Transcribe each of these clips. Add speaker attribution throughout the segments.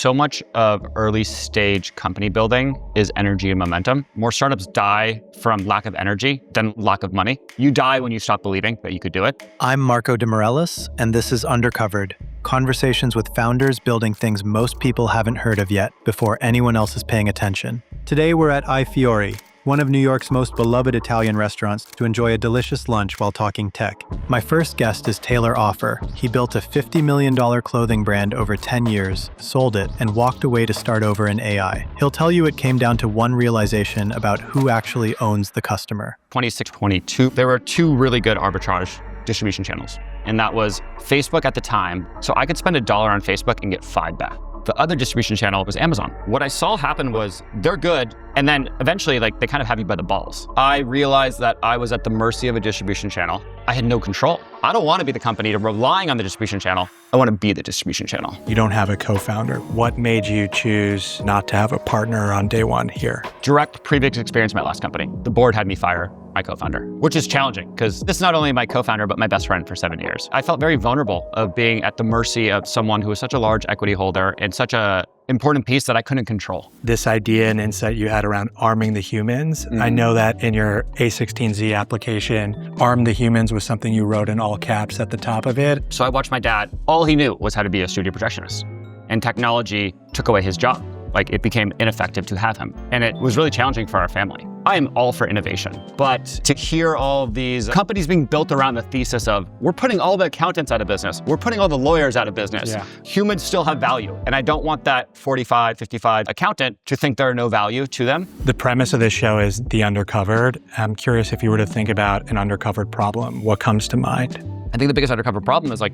Speaker 1: So much of early stage company building is energy and momentum. More startups die from lack of energy than lack of money. You die when you stop believing that you could do it.
Speaker 2: I'm Marco DeMeireles, and this is Undercovered, conversations with founders building things most people haven't heard of yet before anyone else is paying attention. Today we're at I Fiori, one of New York's most beloved Italian restaurants, to enjoy a delicious lunch while talking tech. My first guest is Taylor Offer. He built a $50 million clothing brand over 10 years, sold it, and walked away to start over in AI. He'll tell you it came down to one realization about who actually owns the customer.
Speaker 1: 22, there were two really good arbitrage distribution channels, and that was Facebook at the time. So I could spend $1 on Facebook and get 5 back. The other distribution channel was Amazon. What I saw happen was they're good, and then eventually they kind of have you by the balls. I realized that I was at the mercy of a distribution channel. I had no control. I don't want to be the company relying on the distribution channel. I want to be the distribution channel.
Speaker 3: You don't have a co-founder. What made you choose not to have a partner on day one here?
Speaker 1: Direct previous experience in my last company. The board had me fire my co-founder, which is challenging because this is not only my co-founder, but my best friend for 7 years. I felt very vulnerable of being at the mercy of someone who was such a large equity holder and such a important piece that I couldn't control.
Speaker 3: This idea and insight you had around arming the humans. I know that in your A16Z application, arm the humans was something you wrote in all caps at the top of it.
Speaker 1: So I watched my dad. All he knew was how to be a studio projectionist. And technology took away his job. Like, it became ineffective to have him. And it was really challenging for our family. I am all for innovation, but to hear all of these companies being built around the thesis of, we're putting all the accountants out of business, we're putting all the lawyers out of business, humans still have value. And I don't want that 45, 55 accountant to think there are no value to them.
Speaker 3: The premise of this show is the Undercovered. I'm curious, if you were to think about an undercovered problem, what comes to mind?
Speaker 1: I think the biggest undercover problem is like,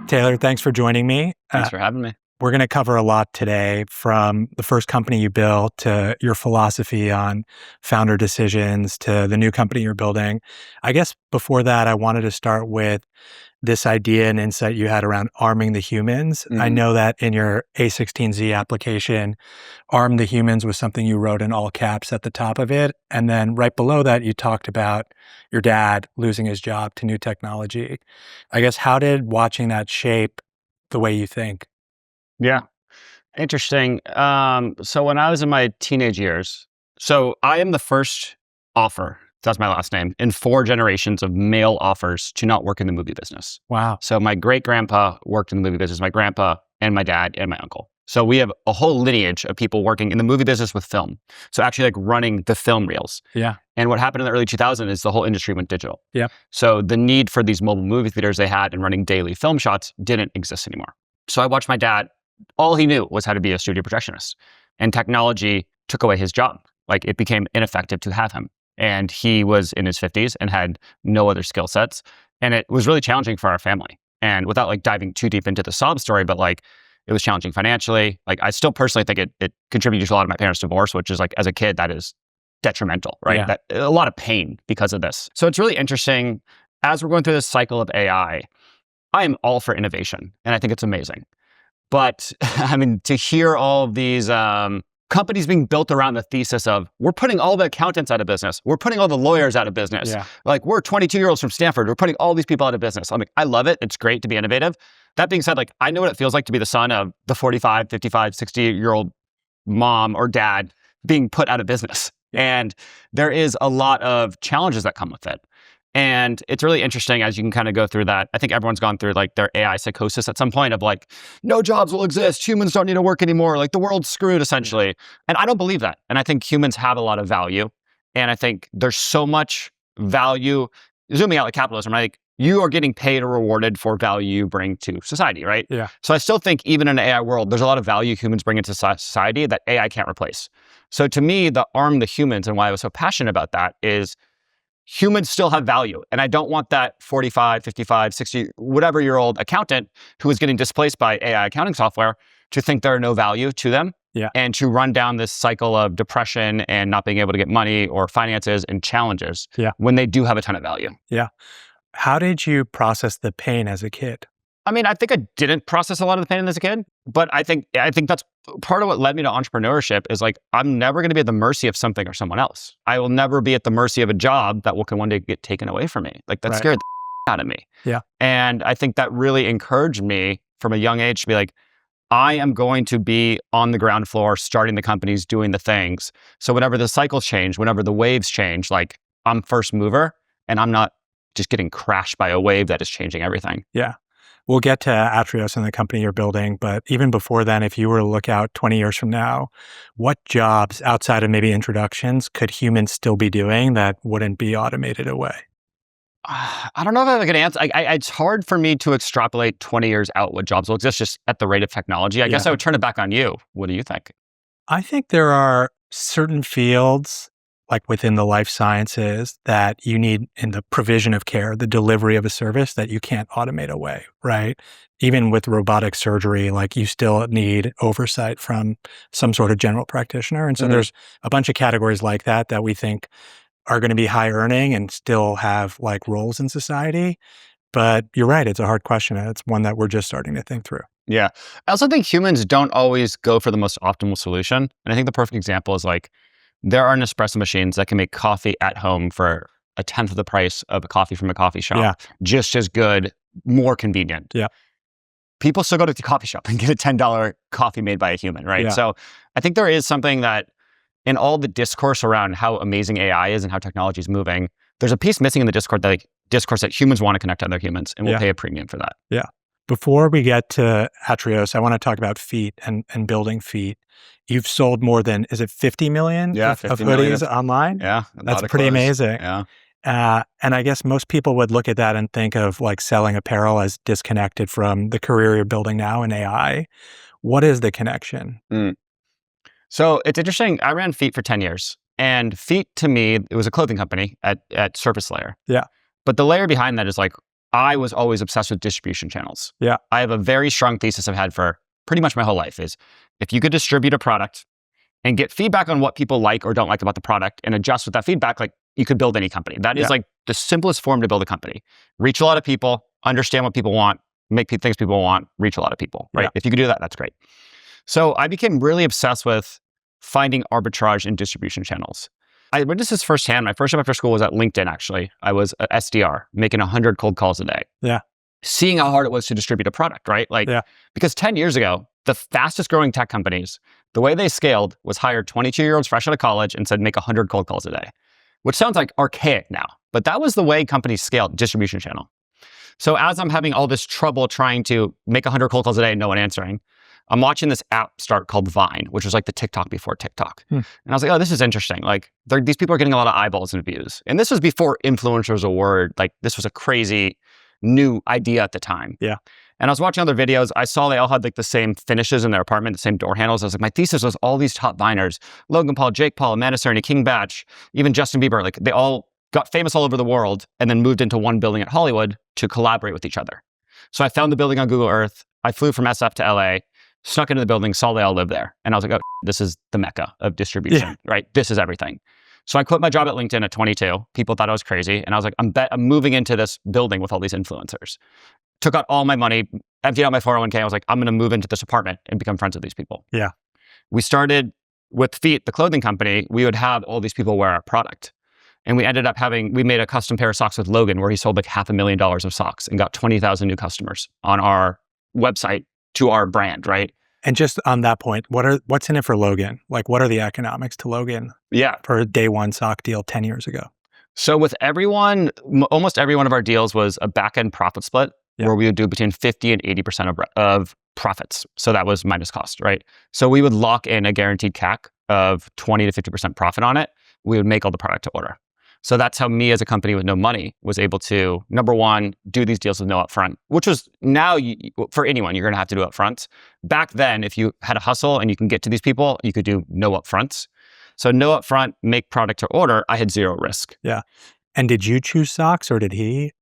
Speaker 3: Taylor, thanks for joining me.
Speaker 1: Thanks for having me.
Speaker 3: We're going to cover a lot today, from the first company you built to your philosophy on founder decisions to the new company you're building. I guess before that, I wanted to start with this idea and insight you had around arming the humans. I know that in your A16Z application, arm the humans was something you wrote in all caps at the top of it. And then right below that, you talked about your dad losing his job to new technology. I guess, how did watching that shape the way you think?
Speaker 1: Yeah, interesting. So when I was in my teenage years, so I am the first Offer, that's my last name, in 4 generations of male offers to not work in the movie business.
Speaker 3: Wow.
Speaker 1: So my great-grandpa worked in the movie business, my grandpa and my dad and my uncle. So we have a whole lineage of people working in the movie business with film. So actually like running the film reels.
Speaker 3: Yeah.
Speaker 1: And what happened in the early 2000s is the whole industry went digital.
Speaker 3: Yeah.
Speaker 1: So the need for these mobile movie theaters they had and running daily film shots didn't exist anymore. So I watched my dad. All he knew was how to be a studio projectionist. And technology took away his job. Like, it became ineffective to have him. And he was in his 50s and had no other skill sets. And it was really challenging for our family. And without like diving too deep into the sob story, but like, it was challenging financially. Like, I still personally think it contributed to a lot of my parents' divorce, which is like, as a kid, that is detrimental, right?
Speaker 3: Yeah.
Speaker 1: That a lot of pain because of this. So it's really interesting. As we're going through this cycle of AI, I am all for innovation. And I think it's amazing. But I mean, to hear all of these companies being built around the thesis of, we're putting all the accountants out of business, we're putting all the lawyers out of business.
Speaker 3: Yeah.
Speaker 1: Like, we're 22-year-olds from Stanford, we're putting all these people out of business. I'm like, I love it. It's great to be innovative. That being said, like, I know what it feels like to be the son of the 45, 55, 60-year-old mom or dad being put out of business. And there is a lot of challenges that come with it. And it's really interesting as you can kind of go through that. I think everyone's gone through like their AI psychosis at some point of like, no jobs will exist. Humans don't need to work anymore. Like, the world's screwed essentially. And I don't believe that. And I think humans have a lot of value. And I think there's so much value, zooming out like capitalism, right? Like, you are getting paid or rewarded for value you bring to society, right?
Speaker 3: Yeah.
Speaker 1: So I still think even in an AI world, there's a lot of value humans bring into society that AI can't replace. So to me, the arm the humans and why I was so passionate about that is, humans still have value. And I don't want that 45, 55, 60, whatever year old accountant who is getting displaced by AI accounting software to think there are no value to them.
Speaker 3: Yeah.
Speaker 1: And to run down this cycle of depression and not being able to get money or finances and challenges when they do have a ton of value.
Speaker 3: Yeah. How did you process the pain as a kid?
Speaker 1: I mean, I think I didn't process a lot of the pain as a kid, but I think that's part of what led me to entrepreneurship is like, I'm never going to be at the mercy of something or someone else. I will never be at the mercy of a job that can one day get taken away from me. Like that
Speaker 3: Right.
Speaker 1: scared the out of me.
Speaker 3: Yeah.
Speaker 1: And I think that really encouraged me from a young age to be like, I am going to be on the ground floor, starting the companies, doing the things. So whenever the cycles change, whenever the waves change, like I'm first mover and I'm not just getting crashed by a wave that is changing everything.
Speaker 3: Yeah. We'll get to Atrios and the company you're building, but even before then, if you were to look out 20 years from now, what jobs outside of maybe introductions could humans still be doing that wouldn't be automated away?
Speaker 1: I don't know if I have a good answer. It's hard for me to extrapolate 20 years out what jobs will exist just at the rate of technology. I guess I would turn it back on you. What do you think?
Speaker 3: I think there are certain fields, like within the life sciences, that you need in the provision of care, the delivery of a service that you can't automate away, right? Even with robotic surgery, like you still need oversight from some sort of general practitioner. And so there's a bunch of categories like that that we think are going to be high earning and still have like roles in society. But you're right, it's a hard question. And it's one that we're just starting to think through.
Speaker 1: Yeah. I also think humans don't always go for the most optimal solution. And I think the perfect example is like, there are Nespresso machines that can make coffee at home for a tenth of the price of a coffee from a coffee shop.
Speaker 3: Yeah.
Speaker 1: Just as good, more convenient.
Speaker 3: Yeah.
Speaker 1: People still go to the coffee shop and get a $10 coffee made by a human, right?
Speaker 3: Yeah.
Speaker 1: So I think there is something that in all the discourse around how amazing AI is and how technology is moving, there's a piece missing in the discourse that humans want to connect to other humans, and we'll pay a premium for that.
Speaker 3: Yeah. Before we get to Atrios, I want to talk about Feet and building Feet. You've sold more than, is it 50 million of
Speaker 1: 50
Speaker 3: hoodies
Speaker 1: million
Speaker 3: online?
Speaker 1: Yeah.
Speaker 3: That's pretty amazing.
Speaker 1: Yeah.
Speaker 3: And I guess most people would look at that and think of like selling apparel as disconnected from the career you're building now in AI. What is the connection?
Speaker 1: So it's interesting. I ran Feet for 10 years. And Feet, to me, it was a clothing company at surface layer.
Speaker 3: Yeah.
Speaker 1: But the layer behind that is like, I was always obsessed with distribution channels.
Speaker 3: Yeah.
Speaker 1: I have a very strong thesis I've had for pretty much my whole life is if you could distribute a product and get feedback on what people like or don't like about the product and adjust with that feedback, like you could build any company. That is like the simplest form to build a company. Reach a lot of people, understand what people want, make things people want, reach a lot of people, right?
Speaker 3: Yeah.
Speaker 1: If you could do that, that's great. So I became really obsessed with finding arbitrage in distribution channels. I witnessed this firsthand. My first job after school was at LinkedIn, actually. I was an SDR, making 100 cold calls a day.
Speaker 3: Yeah.
Speaker 1: Seeing how hard it was to distribute a product, right? Like, because 10 years ago, the fastest growing tech companies, the way they scaled was hire 22-year-olds fresh out of college and said, make 100 cold calls a day, which sounds like archaic now, but that was the way companies scaled distribution channel. So as I'm having all this trouble trying to make 100 cold calls a day and no one answering, I'm watching this app start called Vine, which was like the TikTok before TikTok. And I was like, oh, this is interesting. Like these people are getting a lot of eyeballs and views. And this was before influencer was a word. Like this was a crazy new idea at the time.
Speaker 3: Yeah.
Speaker 1: And I was watching other videos. I saw they all had like the same finishes in their apartment, the same door handles. I was like, my thesis was all these top Viners, Logan Paul, Jake Paul, Amanda Cerny, King Batch, even Justin Bieber, like they all got famous all over the world and then moved into one building at Hollywood to collaborate with each other. So I found the building on Google Earth. I flew from SF to LA, snuck into the building, saw they all live there. And I was like, oh, this is the mecca of distribution, right? This is everything. So I quit my job at LinkedIn at 22. People thought I was crazy. And I was like, I'm moving into this building with all these influencers. Took out all my money, emptied out my 401k. I was like, I'm going to move into this apartment and become friends with these people.
Speaker 3: Yeah.
Speaker 1: We started with Feet, the clothing company. We would have all these people wear our product. And we ended up we made a custom pair of socks with Logan where he sold like $500,000 of socks and got 20,000 new customers on our website to our brand, right?
Speaker 3: And just on that point, what's in it for Logan? Like, what are the economics to Logan?
Speaker 1: Yeah.
Speaker 3: For a day one sock deal 10 years ago?
Speaker 1: So with everyone, almost every one of our deals was a back-end profit split where we would do between 50 and 80% of profits. So that was minus cost, right? So we would lock in a guaranteed CAC of 20 to 50% profit on it. We would make all the product to order. So that's how me as a company with no money was able to, number one, do these deals with no upfront, which was now for anyone, you're going to have to do upfront. Back then, if you had a hustle and you can get to these people, you could do no upfronts. So no upfront, make product to order, I had zero risk.
Speaker 3: Yeah. And did you choose socks or did he?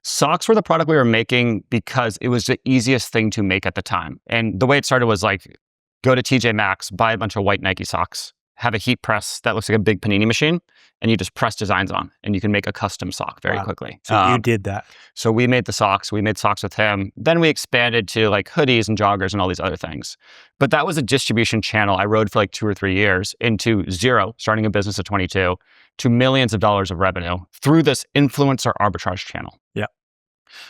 Speaker 1: Socks were the product we were making because it was the easiest thing to make at the time. And the way it started was like, go to TJ Maxx, buy a bunch of white Nike socks, have a heat press that looks like a big panini machine, and you just press designs on, and you can make a custom sock very quickly.
Speaker 3: So you did that.
Speaker 1: So we made the socks. We made socks with him. Then we expanded to like hoodies and joggers and all these other things. But that was a distribution channel I rode for like 2 or 3 years into zero, starting a business at 22, to millions of dollars of revenue through this influencer arbitrage channel.
Speaker 3: Yeah.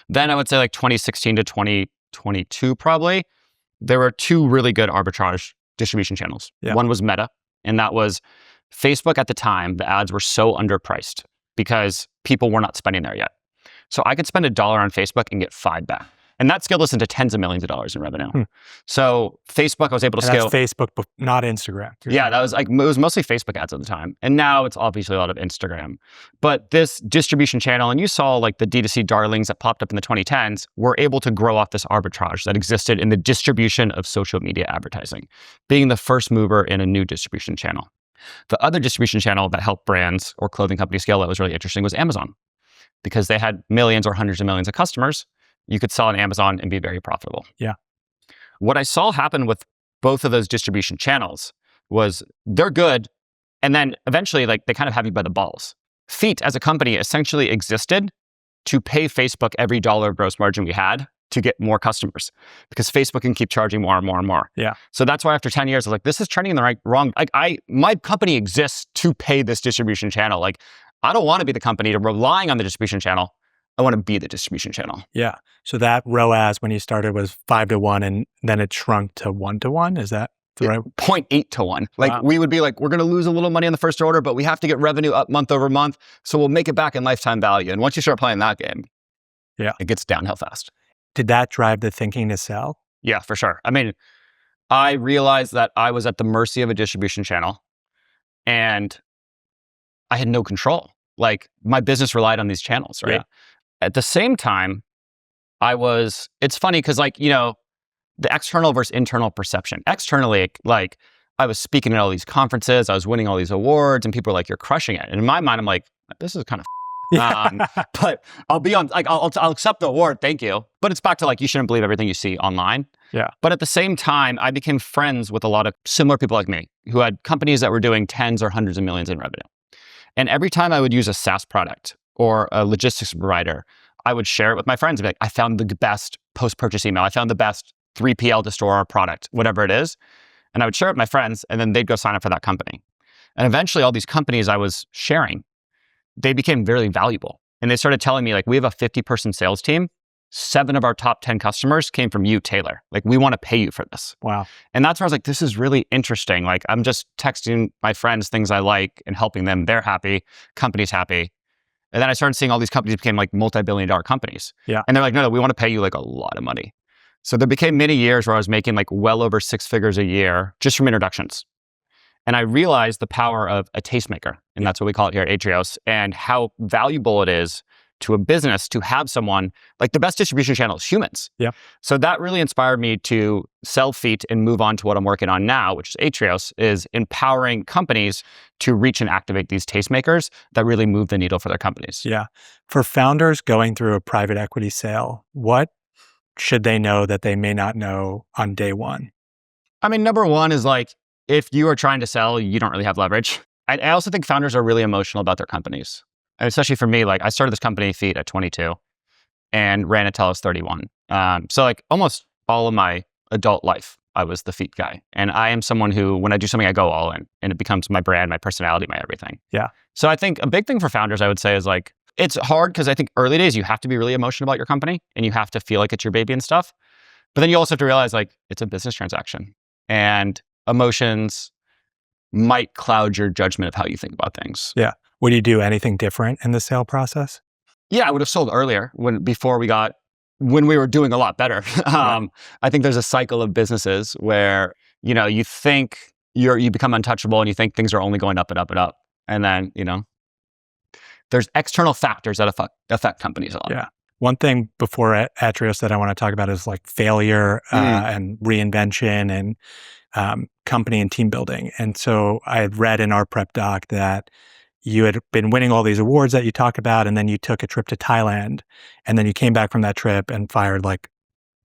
Speaker 1: Then I would say like 2016 to 2022 probably, there were 2 really good arbitrage distribution channels.
Speaker 3: Yeah.
Speaker 1: One was Meta, and that was Facebook at the time. The ads were so underpriced because people were not spending there yet. So I could spend $1 on Facebook and get 5 back. And that scaled us into tens of millions of dollars in revenue. So Facebook, I was able to scale.
Speaker 3: That's Facebook, but not Instagram.
Speaker 1: Yeah, that was like, it was mostly Facebook ads at the time. And now it's obviously a lot of Instagram. But this distribution channel, and you saw like the D2C darlings that popped up in the 2010s, were able to grow off this arbitrage that existed in the distribution of social media advertising, being the first mover in a new distribution channel. The other distribution channel that helped brands or clothing companies scale that was really interesting was Amazon, because they had millions or hundreds of millions of customers. You could sell on Amazon and be very profitable.
Speaker 3: Yeah.
Speaker 1: What I saw happen with both of those distribution channels was they're good, and then eventually like they kind of have you by the balls. Feet as a company essentially existed to pay Facebook every dollar of gross margin we had to get more customers, because Facebook can keep charging more and more and more.
Speaker 3: Yeah.
Speaker 1: So that's why after 10 years, I was like, this is trending in the wrong. Like my company exists to pay this distribution channel. Like I don't want to be the company relying on the distribution channel. I want to be the distribution channel.
Speaker 3: Yeah. So that ROAS when you started was 5 to 1, and then it shrunk to 1 to 1. Is that the right?
Speaker 1: 0.8 to 1. Like we would be like, we're going to lose a little money on the first order, but we have to get revenue up month over month. So we'll make it back in lifetime value. And once you start playing that game, it gets downhill fast.
Speaker 3: Did that drive the thinking to sell?
Speaker 1: Yeah, for sure. I mean, I realized that I was at the mercy of a distribution channel and I had no control. Like my business relied on these channels, right?
Speaker 3: Yeah.
Speaker 1: At the same time, it's funny because like, you know, the external versus internal perception. Externally, like I was speaking at all these conferences, I was winning all these awards, and people were like, you're crushing it. And in my mind, I'm like, this is kind of but I'll be on, like, I'll accept the award, thank you. But it's back to like, you shouldn't believe everything you see online.
Speaker 3: Yeah.
Speaker 1: But at the same time, I became friends with a lot of similar people like me who had companies that were doing tens or hundreds of millions in revenue. And every time I would use a SaaS product or a logistics provider, I would share it with my friends and be like, I found the best post-purchase email. I found the best 3PL to store our product, whatever it is. And I would share it with my friends, and then they'd go sign up for that company. And eventually all these companies I was sharing, they became very valuable. And they started telling me like, we have a 50-person sales team. 7 of our top 10 customers came from you, Taylor. Like, we want to pay you for this.
Speaker 3: Wow.
Speaker 1: And that's where I was like, this is really interesting. Like, I'm just texting my friends things I like and helping them. They're happy, company's happy. And then I started seeing all these companies became like multi-billion-dollar companies.
Speaker 3: Yeah.
Speaker 1: And they're like, no, we want to pay you like a lot of money. So there became many years where I was making like well over 6 figures a year just from introductions. And I realized the power of a tastemaker, and that's what we call it here at Atrios, and how valuable it is to a business to have someone, like the best distribution channel is humans.
Speaker 3: Yeah.
Speaker 1: So that really inspired me to sell Feet and move on to what I'm working on now, which is Atrios, is empowering companies to reach and activate these tastemakers that really move the needle for their companies.
Speaker 3: Yeah. For founders going through a private equity sale, what should they know that they may not know on day one?
Speaker 1: I mean, number one is like, if you are trying to sell, you don't really have leverage. I also think founders are really emotional about their companies. And especially for me, like I started this company, Feet, at 22 and ran it till I was 31. So like almost all of my adult life, I was the Feet guy. And I am someone who, when I do something, I go all in, and it becomes my brand, my personality, my everything.
Speaker 3: Yeah.
Speaker 1: So I think a big thing for founders, I would say, is like, it's hard because I think early days, you have to be really emotional about your company and you have to feel like it's your baby and stuff. But then you also have to realize like, it's a business transaction, and emotions might cloud your judgment of how you think about things.
Speaker 3: Yeah. Would you do anything different in the sale process?
Speaker 1: Yeah, I would have sold earlier when we were doing a lot better. I think there's a cycle of businesses where, you know, you think you become untouchable and you think things are only going up and up and up. And then, you know, there's external factors that affect companies a lot.
Speaker 3: Yeah. One thing before Atrios that I want to talk about is like failure and reinvention and company and team building. And so I had read in our prep doc that you had been winning all these awards that you talk about, and then you took a trip to Thailand, and then you came back from that trip and fired like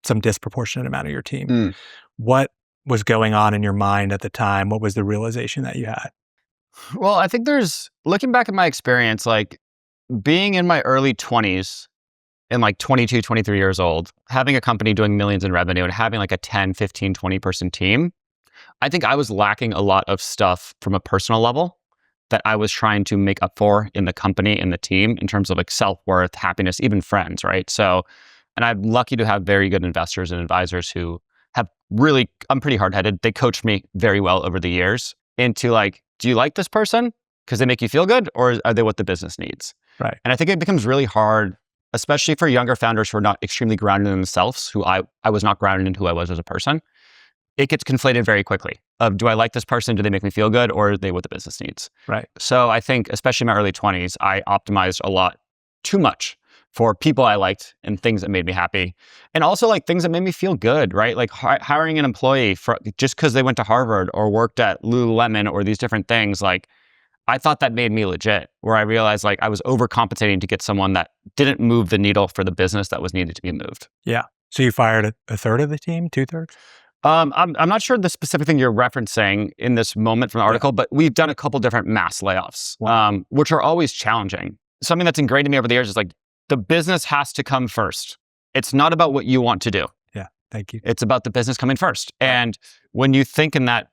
Speaker 3: some disproportionate amount of your team. What was going on in your mind at the time? What was the realization that you had?
Speaker 1: Well, I think looking back at my experience, like being in my early 20s and like 22, 23 years old, having a company doing millions in revenue and having like a 10, 15, 20 person team, I think I was lacking a lot of stuff from a personal level that I was trying to make up for in the company, in the team, in terms of like self-worth, happiness, even friends, right? So, and I'm lucky to have very good investors and advisors who I'm pretty hard-headed. They coached me very well over the years into like, do you like this person because they make you feel good, or are they what the business needs?
Speaker 3: Right.
Speaker 1: And I think it becomes really hard, especially for younger founders who are not extremely grounded in themselves, who I was not grounded in who I was as a person. It gets conflated very quickly of, do I like this person? Do they make me feel good? Or are they what the business needs?
Speaker 3: Right.
Speaker 1: So I think, especially in my early 20s, I optimized a lot too much for people I liked and things that made me happy. And also like things that made me feel good, right? Like hiring an employee just because they went to Harvard or worked at Lululemon or these different things. Like I thought that made me legit, where I realized like I was overcompensating to get someone that didn't move the needle for the business that was needed to be moved.
Speaker 3: Yeah. So you fired a third of the team, 2/3?
Speaker 1: I'm not sure the specific thing you're referencing in this moment from the article, but we've done a couple different mass layoffs, which are always challenging. Something that's ingrained in me over the years is like, the business has to come first. It's not about what you want to do.
Speaker 3: Yeah, thank you.
Speaker 1: It's about the business coming first. And when you think in that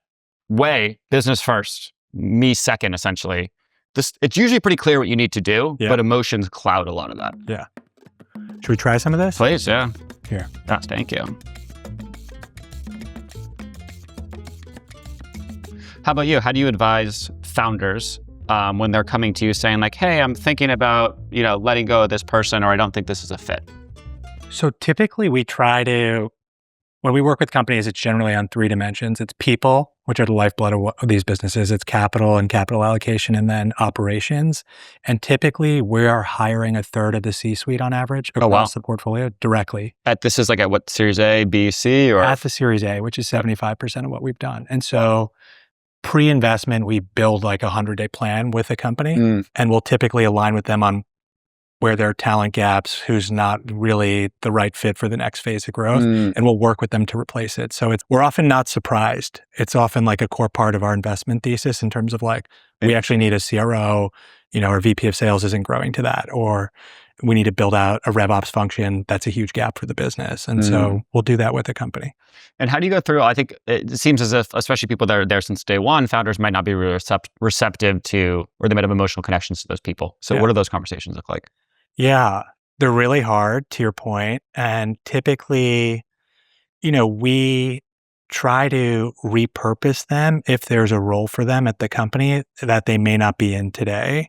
Speaker 1: way, business first, me second, essentially, it's usually pretty clear what you need to do, but emotions cloud a lot of that.
Speaker 3: Yeah. Should we try some of this?
Speaker 1: Please, yeah.
Speaker 3: Here.
Speaker 1: Yes, thank you. How about you? How do you advise founders when they're coming to you saying like, hey, I'm thinking about, letting go of this person, or I don't think this is a fit?
Speaker 3: So typically we try to, when we work with companies, it's generally on 3 dimensions. It's people, which are the lifeblood of these businesses. It's capital and capital allocation, and then operations. And typically we are hiring a third of the C-suite on average across the portfolio directly.
Speaker 1: This is like at what, Series A, B, C, or?
Speaker 3: At the Series A, which is 75% of what we've done. And so pre-investment, we build like a 100-day plan with a company, and we'll typically align with them on where there are talent gaps, who's not really the right fit for the next phase of growth, and we'll work with them to replace it. So we're often not surprised. It's often like a core part of our investment thesis in terms of like, we actually need a CRO, our VP of sales isn't growing to that, or we need to build out a RevOps function. That's a huge gap for the business. And so we'll do that with a company.
Speaker 1: And how do you go through? I think it seems as if, especially people that are there since day one, founders might not be really receptive to, or they might have emotional connections to those people. So what do those conversations look like?
Speaker 3: Yeah, they're really hard, to your point. And typically, we try to repurpose them if there's a role for them at the company that they may not be in today.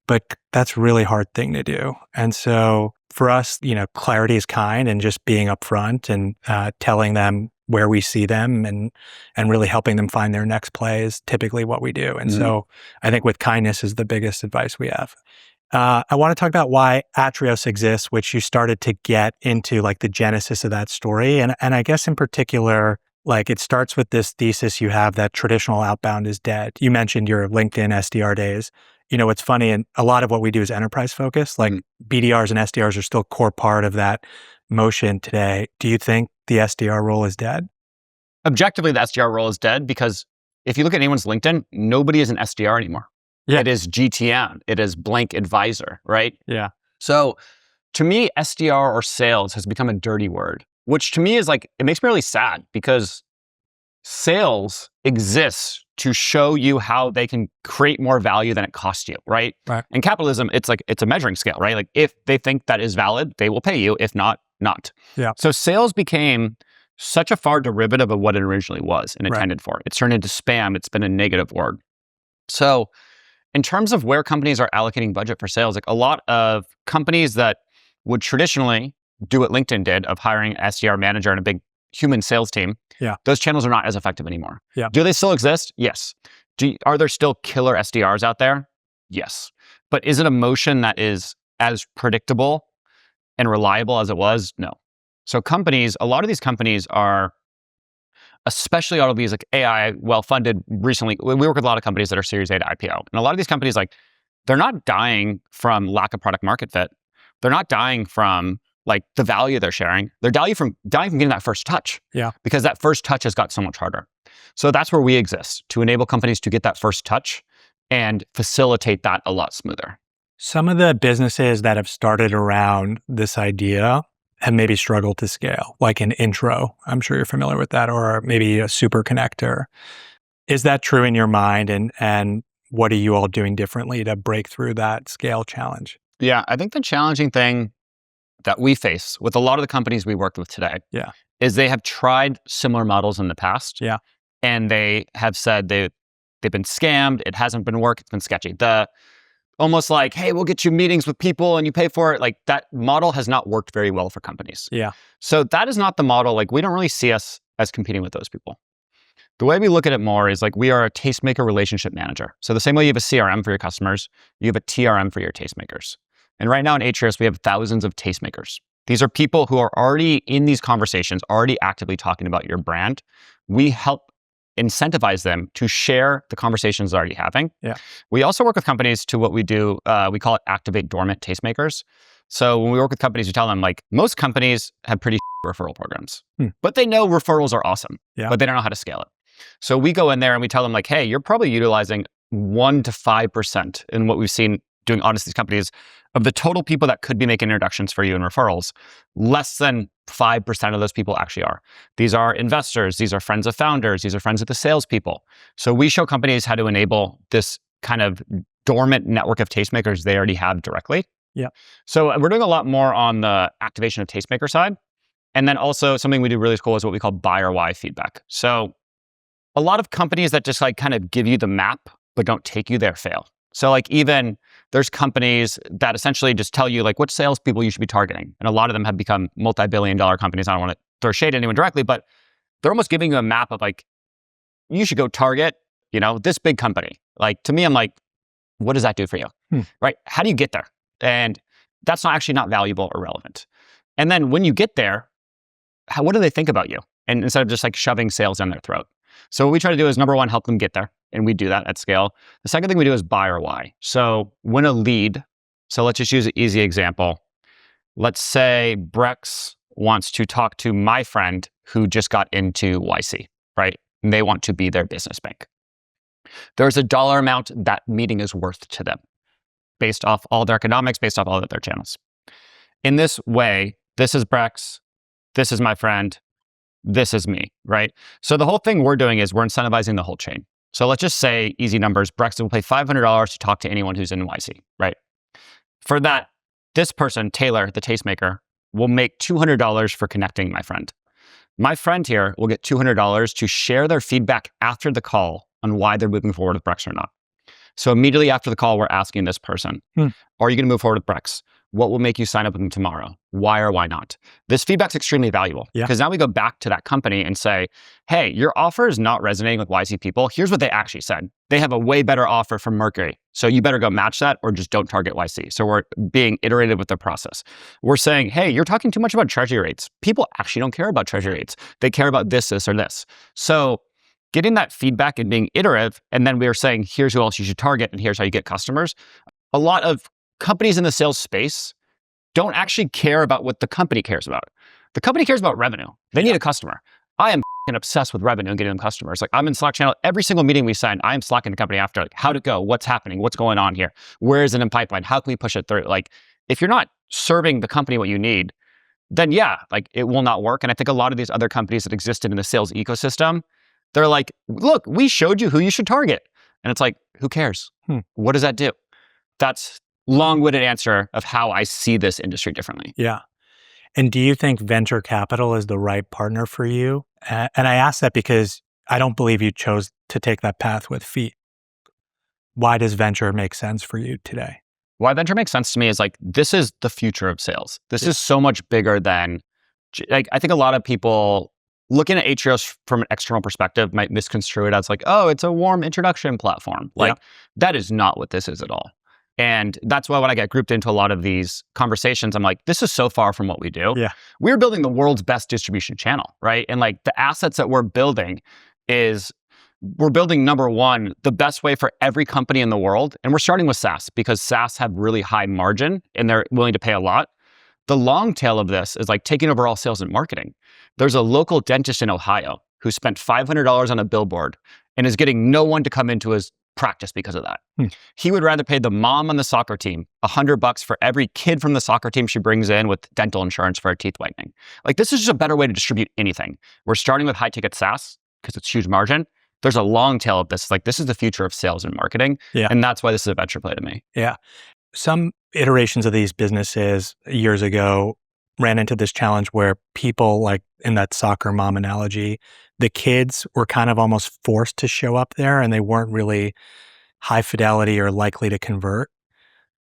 Speaker 3: But that's a really hard thing to do. And so for us, clarity is kind, and just being upfront and telling them where we see them and really helping them find their next play is typically what we do. And so I think with kindness is the biggest advice we have. I want to talk about why Atrios exists, which you started to get into like the genesis of that story. And I guess in particular, like it starts with this thesis you have that traditional outbound is dead. You mentioned your LinkedIn SDR days. It's funny, and a lot of what we do is enterprise focused. Like BDRs and SDRs are still core part of that motion today. Do you think the SDR role is dead?
Speaker 1: Objectively, the SDR role is dead because if you look at anyone's LinkedIn, nobody is an SDR anymore. Yeah. It is GTM. It is blank advisor, right?
Speaker 3: Yeah.
Speaker 1: So to me, SDR or sales has become a dirty word, which to me is like, it makes me really sad because sales exists to show you how they can create more value than it costs you, right? And capitalism, it's a measuring scale, right? Like if they think that is valid, they will pay you. If not, not.
Speaker 3: Yeah.
Speaker 1: So sales became such a far derivative of what it originally was and intended for. It's turned into spam. It's been a negative word. So in terms of where companies are allocating budget for sales, like a lot of companies that would traditionally do what LinkedIn did of hiring an SDR manager and a big human sales team, those channels are not as effective anymore. Do they still exist? Yes. Are there still killer SDRs out there? Yes. But is it a motion that is as predictable and reliable as it was? No. So a lot of these companies are, especially all of these like AI well-funded recently, we work with a lot of companies that are Series A to IPO. And a lot of these companies, like, they're not dying from lack of product market fit. They're not dying from like the value they're sharing. They're dying from getting that first touch.
Speaker 3: Yeah.
Speaker 1: Because that first touch has got so much harder. So that's where we exist, to enable companies to get that first touch and facilitate that a lot smoother.
Speaker 3: Some of the businesses that have started around this idea have maybe struggled to scale, like an Intro. I'm sure you're familiar with that, or maybe a super connector. Is that true in your mind? And what are you all doing differently to break through that scale challenge?
Speaker 1: Yeah, I think the challenging thing that we face with a lot of the companies we worked with today is they have tried similar models in the past.
Speaker 3: Yeah.
Speaker 1: And they have said they've been scammed. It hasn't been work. It's been sketchy. Almost like, hey, we'll get you meetings with people and you pay for it. Like that model has not worked very well for companies.
Speaker 3: Yeah.
Speaker 1: So that is not the model. Like we don't really see us as competing with those people. The way we look at it more is like we are a tastemaker relationship manager. So the same way you have a CRM for your customers, you have a TRM for your tastemakers. And right now in Atrios, we have thousands of tastemakers. These are people who are already in these conversations, already actively talking about your brand. We help incentivize them to share the conversations they're already having.
Speaker 3: Yeah.
Speaker 1: We also work with companies to what we do, we call it activate dormant tastemakers. So when we work with companies, we tell them like most companies have pretty referral programs, but they know referrals are awesome, but they don't know how to scale it. So we go in there and we tell them like, hey, you're probably utilizing 1 to 5% in what we've seen doing audits these companies of the total people that could be making introductions for you in referrals. Less than 5% of those people actually are. These are investors. These are friends of founders. These are friends of the salespeople. So we show companies how to enable this kind of dormant network of tastemakers they already have directly.
Speaker 3: Yeah.
Speaker 1: So we're doing a lot more on the activation of tastemaker side. And then also something we do really cool is what we call buyer why feedback. So a lot of companies that just like kind of give you the map, but don't take you there fail. So like even there's companies that essentially just tell you like what salespeople you should be targeting. And a lot of them have become multi-billion-dollar companies. I don't want to throw shade at anyone directly, but they're almost giving you a map of like, you should go target, this big company. Like to me, I'm like, what does that do for you? Right? How do you get there? And that's not valuable or relevant. And then when you get there, what do they think about you? And instead of just like shoving sales down their throat. So what we try to do is number one, help them get there. And we do that at scale. The second thing we do is buyer why. So when a lead, so let's just use an easy example. Let's say Brex wants to talk to my friend who just got into YC, right? And they want to be their business bank. There's a dollar amount that meeting is worth to them based off all their economics, based off all of their channels. In this way, this is Brex, this is my friend, this is me, right? So the whole thing we're doing is we're incentivizing the whole chain. So let's just say, easy numbers, Brex will pay $500 to talk to anyone who's in YC, right? For that, this person, Taylor, the tastemaker, will make $200 for connecting my friend. My friend here will get $200 to share their feedback after the call on why they're moving forward with Brex or not. So immediately after the call, we're asking this person, are you going to move forward with Brex? What will make you sign up with them tomorrow? Why or why not? This feedback's extremely valuable because now we go back to that company and say, hey, your offer is not resonating with YC people. Here's what they actually said. They have a way better offer from Mercury. So you better go match that or just don't target YC. So we're being iterative with the process. We're saying, hey, you're talking too much about treasury rates. People actually don't care about treasury rates. They care about this, or this. So getting that feedback and being iterative, and then we are saying, here's who else you should target and here's how you get customers. A lot of companies in the sales space don't actually care about what the company cares about. The company cares about revenue. They need a customer. I am obsessed with revenue and getting them customers. Like I'm in Slack channel, every single meeting we send, I am slacking the company after like, how'd it go? What's happening? What's going on here? Where is it in pipeline? How can we push it through? Like if you're not serving the company what you need, then like it will not work. And I think a lot of these other companies that existed in the sales ecosystem, they're like, look, we showed you who you should target. And it's like, who cares? What does that do? That's long-winded answer of how I see this industry differently.
Speaker 3: Yeah. And do you think venture capital is the right partner for you? And I ask that because I don't believe you chose to take that path with feet. Why does venture make sense for you today?
Speaker 1: Why venture makes sense to me is like, this is the future of sales. This is so much bigger than, like, I think a lot of people looking at Atrios from an external perspective might misconstrue it as like, oh, it's a warm introduction platform. Like that is not what this is at all. And that's why when I get grouped into a lot of these conversations, I'm like, this is so far from what we do.
Speaker 3: Yeah.
Speaker 1: We're building the world's best distribution channel, right? And like the assets that we're building is, we're building number one, the best way for every company in the world. And we're starting with SaaS because SaaS have really high margin and they're willing to pay a lot. The long tail of this is like taking over all sales and marketing. There's a local dentist in Ohio who spent $500 on a billboard and is getting no one to come into his practice because of that. He would rather pay the mom on the soccer team $100 for every kid from the soccer team she brings in with dental insurance for her teeth whitening. Like, this is just a better way to distribute anything. We're starting with high ticket SaaS because it's huge margin. There's a long tail of this. Like, this is the future of sales and marketing.
Speaker 3: Yeah.
Speaker 1: And that's why this is a venture play to me.
Speaker 3: Yeah. Some iterations of these businesses years ago ran into this challenge where people, like in that soccer mom analogy, the kids were kind of almost forced to show up there and they weren't really high fidelity or likely to convert.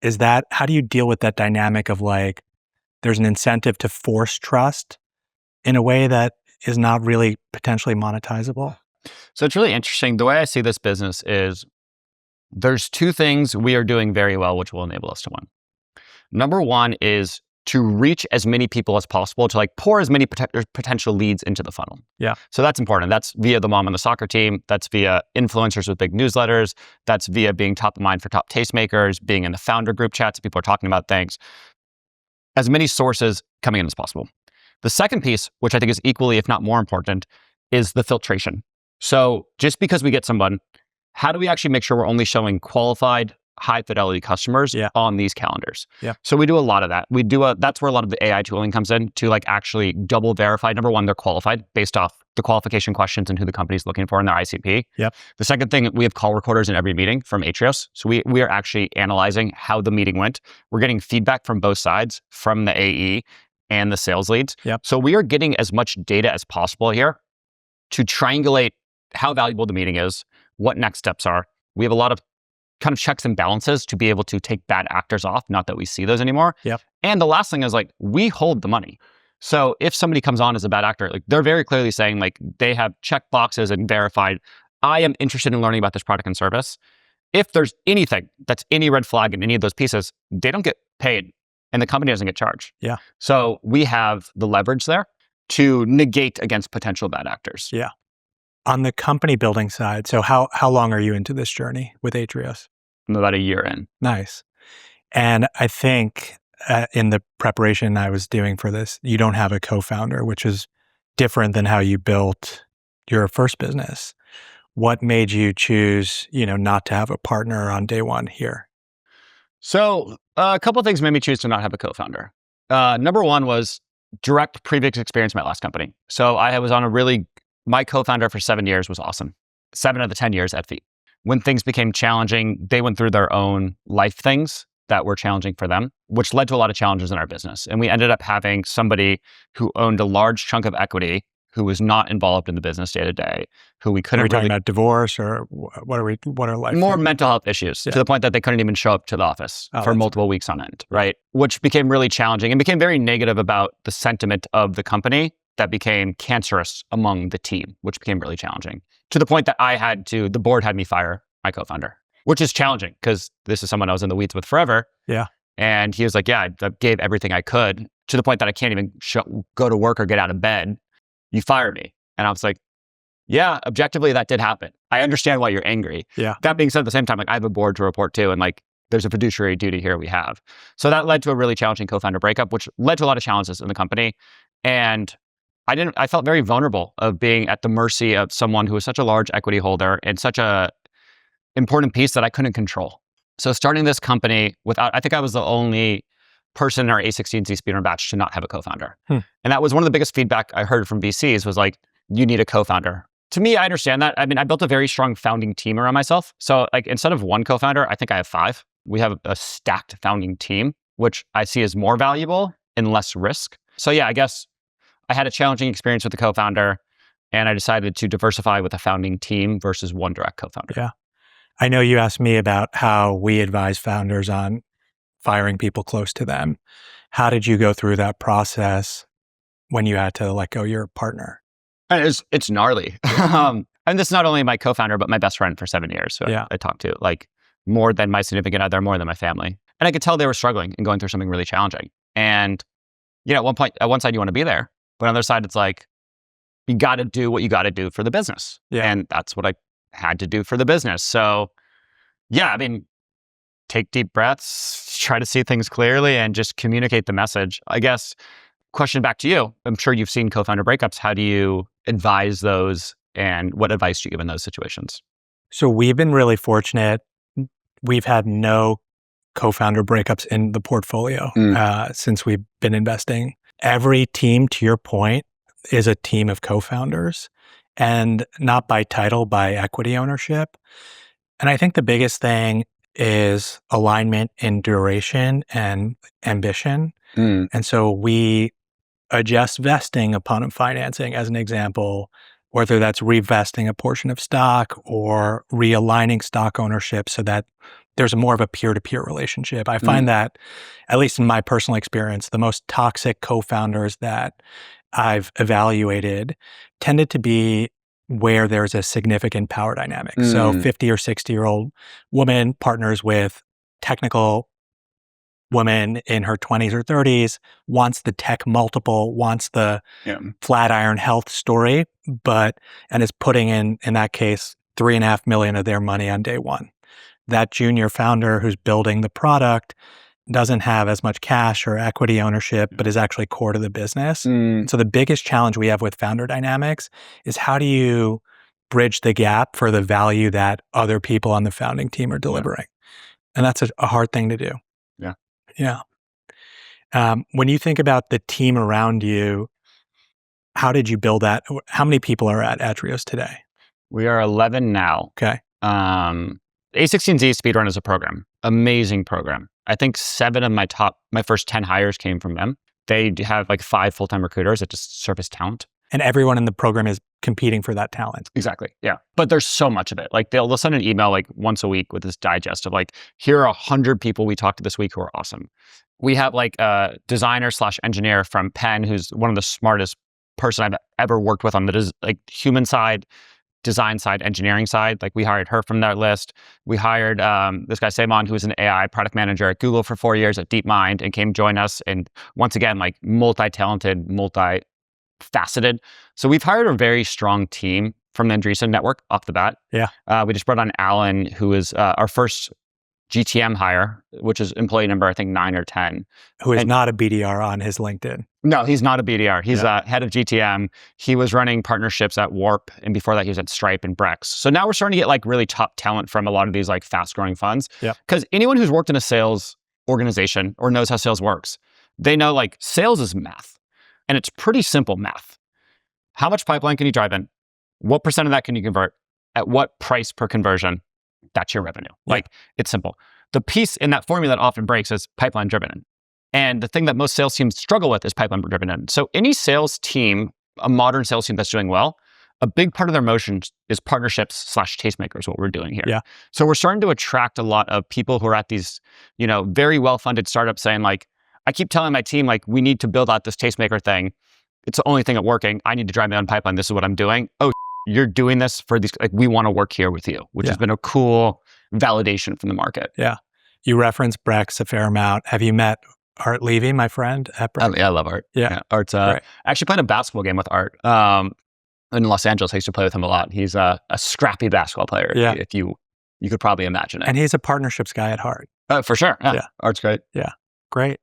Speaker 3: How do you deal with that dynamic of like, there's an incentive to force trust in a way that is not really potentially monetizable?
Speaker 1: So it's really interesting. The way I see this business is there's two things we are doing very well, which will enable us to win. Number one is to reach as many people as possible, to like pour as many potential leads into the funnel.
Speaker 3: Yeah.
Speaker 1: So that's important. That's via the mom on the soccer team. That's via influencers with big newsletters. That's via being top of mind for top tastemakers, being in the founder group chats, people are talking about things. As many sources coming in as possible. The second piece, which I think is equally, if not more important, is the filtration. So just because we get someone, how do we actually make sure we're only showing qualified, high fidelity customers on these calendars?
Speaker 3: Yeah.
Speaker 1: So we do a lot of that. That's where a lot of the AI tooling comes in to like actually double verify. Number one, they're qualified based off the qualification questions and who the company's looking for in their ICP.
Speaker 3: Yep.
Speaker 1: The second thing, we have call recorders in every meeting from Atrios. So we are actually analyzing how the meeting went. We're getting feedback from both sides, from the AE and the sales leads.
Speaker 3: Yep.
Speaker 1: So we are getting as much data as possible here to triangulate how valuable the meeting is, what next steps are. We have a lot of kind of checks and balances to be able to take bad actors off, not that we see those anymore.
Speaker 3: Yep.
Speaker 1: And the last thing is like, we hold the money. So if somebody comes on as a bad actor, like they're very clearly saying like they have check boxes and verified, I am interested in learning about this product and service. If there's anything that's any red flag in any of those pieces, they don't get paid and the company doesn't get charged.
Speaker 3: Yeah.
Speaker 1: So we have the leverage there to negate against potential bad actors.
Speaker 3: Yeah. On the company building side, so how long are you into this journey with Atrios?
Speaker 1: I'm about a year in.
Speaker 3: Nice. And I think in the preparation I was doing for this, you don't have a co-founder, which is different than how you built your first business. What made you choose, not to have a partner on day one here?
Speaker 1: So a couple of things made me choose to not have a co-founder. Number one was direct previous experience in my last company. So I was on my co-founder for 7 years was awesome. 7 of the 10 years at Feet. When things became challenging, they went through their own life things that were challenging for them, which led to a lot of challenges in our business. And we ended up having somebody who owned a large chunk of equity, who was not involved in the business day to day, who we couldn't
Speaker 3: Are we talking about divorce or what are life?
Speaker 1: More mental health issues to the point that they couldn't even show up to the office for multiple weeks on end, right? Which became really challenging and became very negative about the sentiment of the company that became cancerous among the team, which became really challenging to the point that the board had me fire my co-founder, which is challenging because this is someone I was in the weeds with forever.
Speaker 3: Yeah.
Speaker 1: And he was like, yeah, I gave everything I could to the point that I can't even go to work or get out of bed. You fired me. And I was like, yeah, objectively, that did happen. I understand why you're angry.
Speaker 3: Yeah.
Speaker 1: That being said, at the same time, like I have a board to report to and like there's a fiduciary duty here we have. So that led to a really challenging co-founder breakup, which led to a lot of challenges in the company. And I felt very vulnerable of being at the mercy of someone who was such a large equity holder and such a important piece that I couldn't control. So starting this company I think I was the only person in our A16Z speedrun batch to not have a co-founder. And that was one of the biggest feedback I heard from VCs was like, you need a co-founder. To me, I understand that. I mean, I built a very strong founding team around myself. So like instead of one co-founder, I think I have 5. We have a stacked founding team, which I see as more valuable and less risk. So yeah, I guess I had a challenging experience with the co-founder and I decided to diversify with a founding team versus one direct co-founder.
Speaker 3: Yeah. I know you asked me about how we advise founders on firing people close to them. How did you go through that process when you had to let go your partner?
Speaker 1: It's gnarly. And this is not only my co-founder, but my best friend for 7 years. So I talked to like more than my significant other, more than my family. And I could tell they were struggling and going through something really challenging. And at one side you want to be there, but on the other side, it's like, you got to do what you got to do for the business. Yeah. And that's what I had to do for the business. So yeah, I mean, take deep breaths, try to see things clearly and just communicate the message. I guess question back to you. I'm sure you've seen co-founder breakups. How do you advise those, and what advice do you give in those situations?
Speaker 3: So we've been really fortunate. We've had no co-founder breakups in the portfolio since we've been investing. Every team, to your point, is a team of co-founders, and not by title, by equity ownership. And I think the biggest thing is alignment in duration and ambition. And so we adjust vesting upon financing, as an example, whether that's revesting a portion of stock or realigning stock ownership so that there's more of a peer-to-peer relationship. I find that, at least in my personal experience, the most toxic co-founders that I've evaluated tended to be where there's a significant power dynamic. So 50 or 60-year-old woman partners with technical woman in her 20s or 30s, wants the tech multiple, wants the Flatiron Health story, and is putting in that case, $3.5 million of their money on day one. That junior founder who's building the product doesn't have as much cash or equity ownership, but is actually core to the business. So the biggest challenge we have with founder dynamics is, how do you bridge the gap for the value that other people on the founding team are delivering? And that's a hard thing to do. Yeah. When you think about the team around you, how did you build that? How many people are at Atrios today?
Speaker 1: We are 11 now.
Speaker 3: Okay.
Speaker 1: A16Z Speedrun is a program. Amazing program. I think 7 of my first 10 hires came from them. They have like 5 full-time recruiters that just surface talent.
Speaker 3: And everyone in the program is competing for that talent.
Speaker 1: Exactly. Yeah. But there's so much of it. Like they'll send an email like once a week with this digest of like, here are 100 people we talked to this week who are awesome. We have like a designer/engineer from Penn who's one of the smartest person I've ever worked with on the human side, design side, engineering side. Like we hired her from that list. We hired this guy Simon, who was an AI product manager at Google for 4 years at DeepMind, and came join us. And once again, like multi-talented, multi-faceted. So we've hired a very strong team from the Andreessen network off the bat.
Speaker 3: Yeah.
Speaker 1: We just brought on Alan, who is our first GTM hire, which is employee number, I think 9 or 10.
Speaker 3: Who is not a BDR on his LinkedIn.
Speaker 1: No, he's not a BDR. He's head of GTM. He was running partnerships at Warp, and before that he was at Stripe and Brex. So now we're starting to get like really top talent from a lot of these like fast growing funds.
Speaker 3: Yeah.
Speaker 1: Because anyone who's worked in a sales organization or knows how sales works, they know like sales is math. And it's pretty simple math. How much pipeline can you drive in? What % of that can you convert? At what price per conversion? That's your revenue.
Speaker 3: Yeah.
Speaker 1: Like, it's simple. The piece in that formula that often breaks is pipeline driven. And the thing that most sales teams struggle with is pipeline driven. So any sales team, a modern sales team that's doing well, a big part of their motion is partnerships/tastemakers, what we're doing here.
Speaker 3: Yeah.
Speaker 1: So we're starting to attract a lot of people who are at these, very well-funded startups saying like, I keep telling my team, like, we need to build out this tastemaker thing. It's the only thing that's working. I need to drive my own pipeline. This is what I'm doing. Oh, you're doing this for these, like, we want to work here with you, which has been a cool validation from the market.
Speaker 3: Yeah. You referenced Brex a fair amount. Have you met Art Levy, my friend at Brex?
Speaker 1: Yeah, I love Art.
Speaker 3: Yeah.
Speaker 1: Art's, I actually played a basketball game with Art in Los Angeles. I used to play with him a lot. He's a scrappy basketball player.
Speaker 3: Yeah.
Speaker 1: If you could probably imagine it.
Speaker 3: And he's a partnerships guy at heart.
Speaker 1: For sure. Yeah. Art's great.
Speaker 3: Yeah. Great.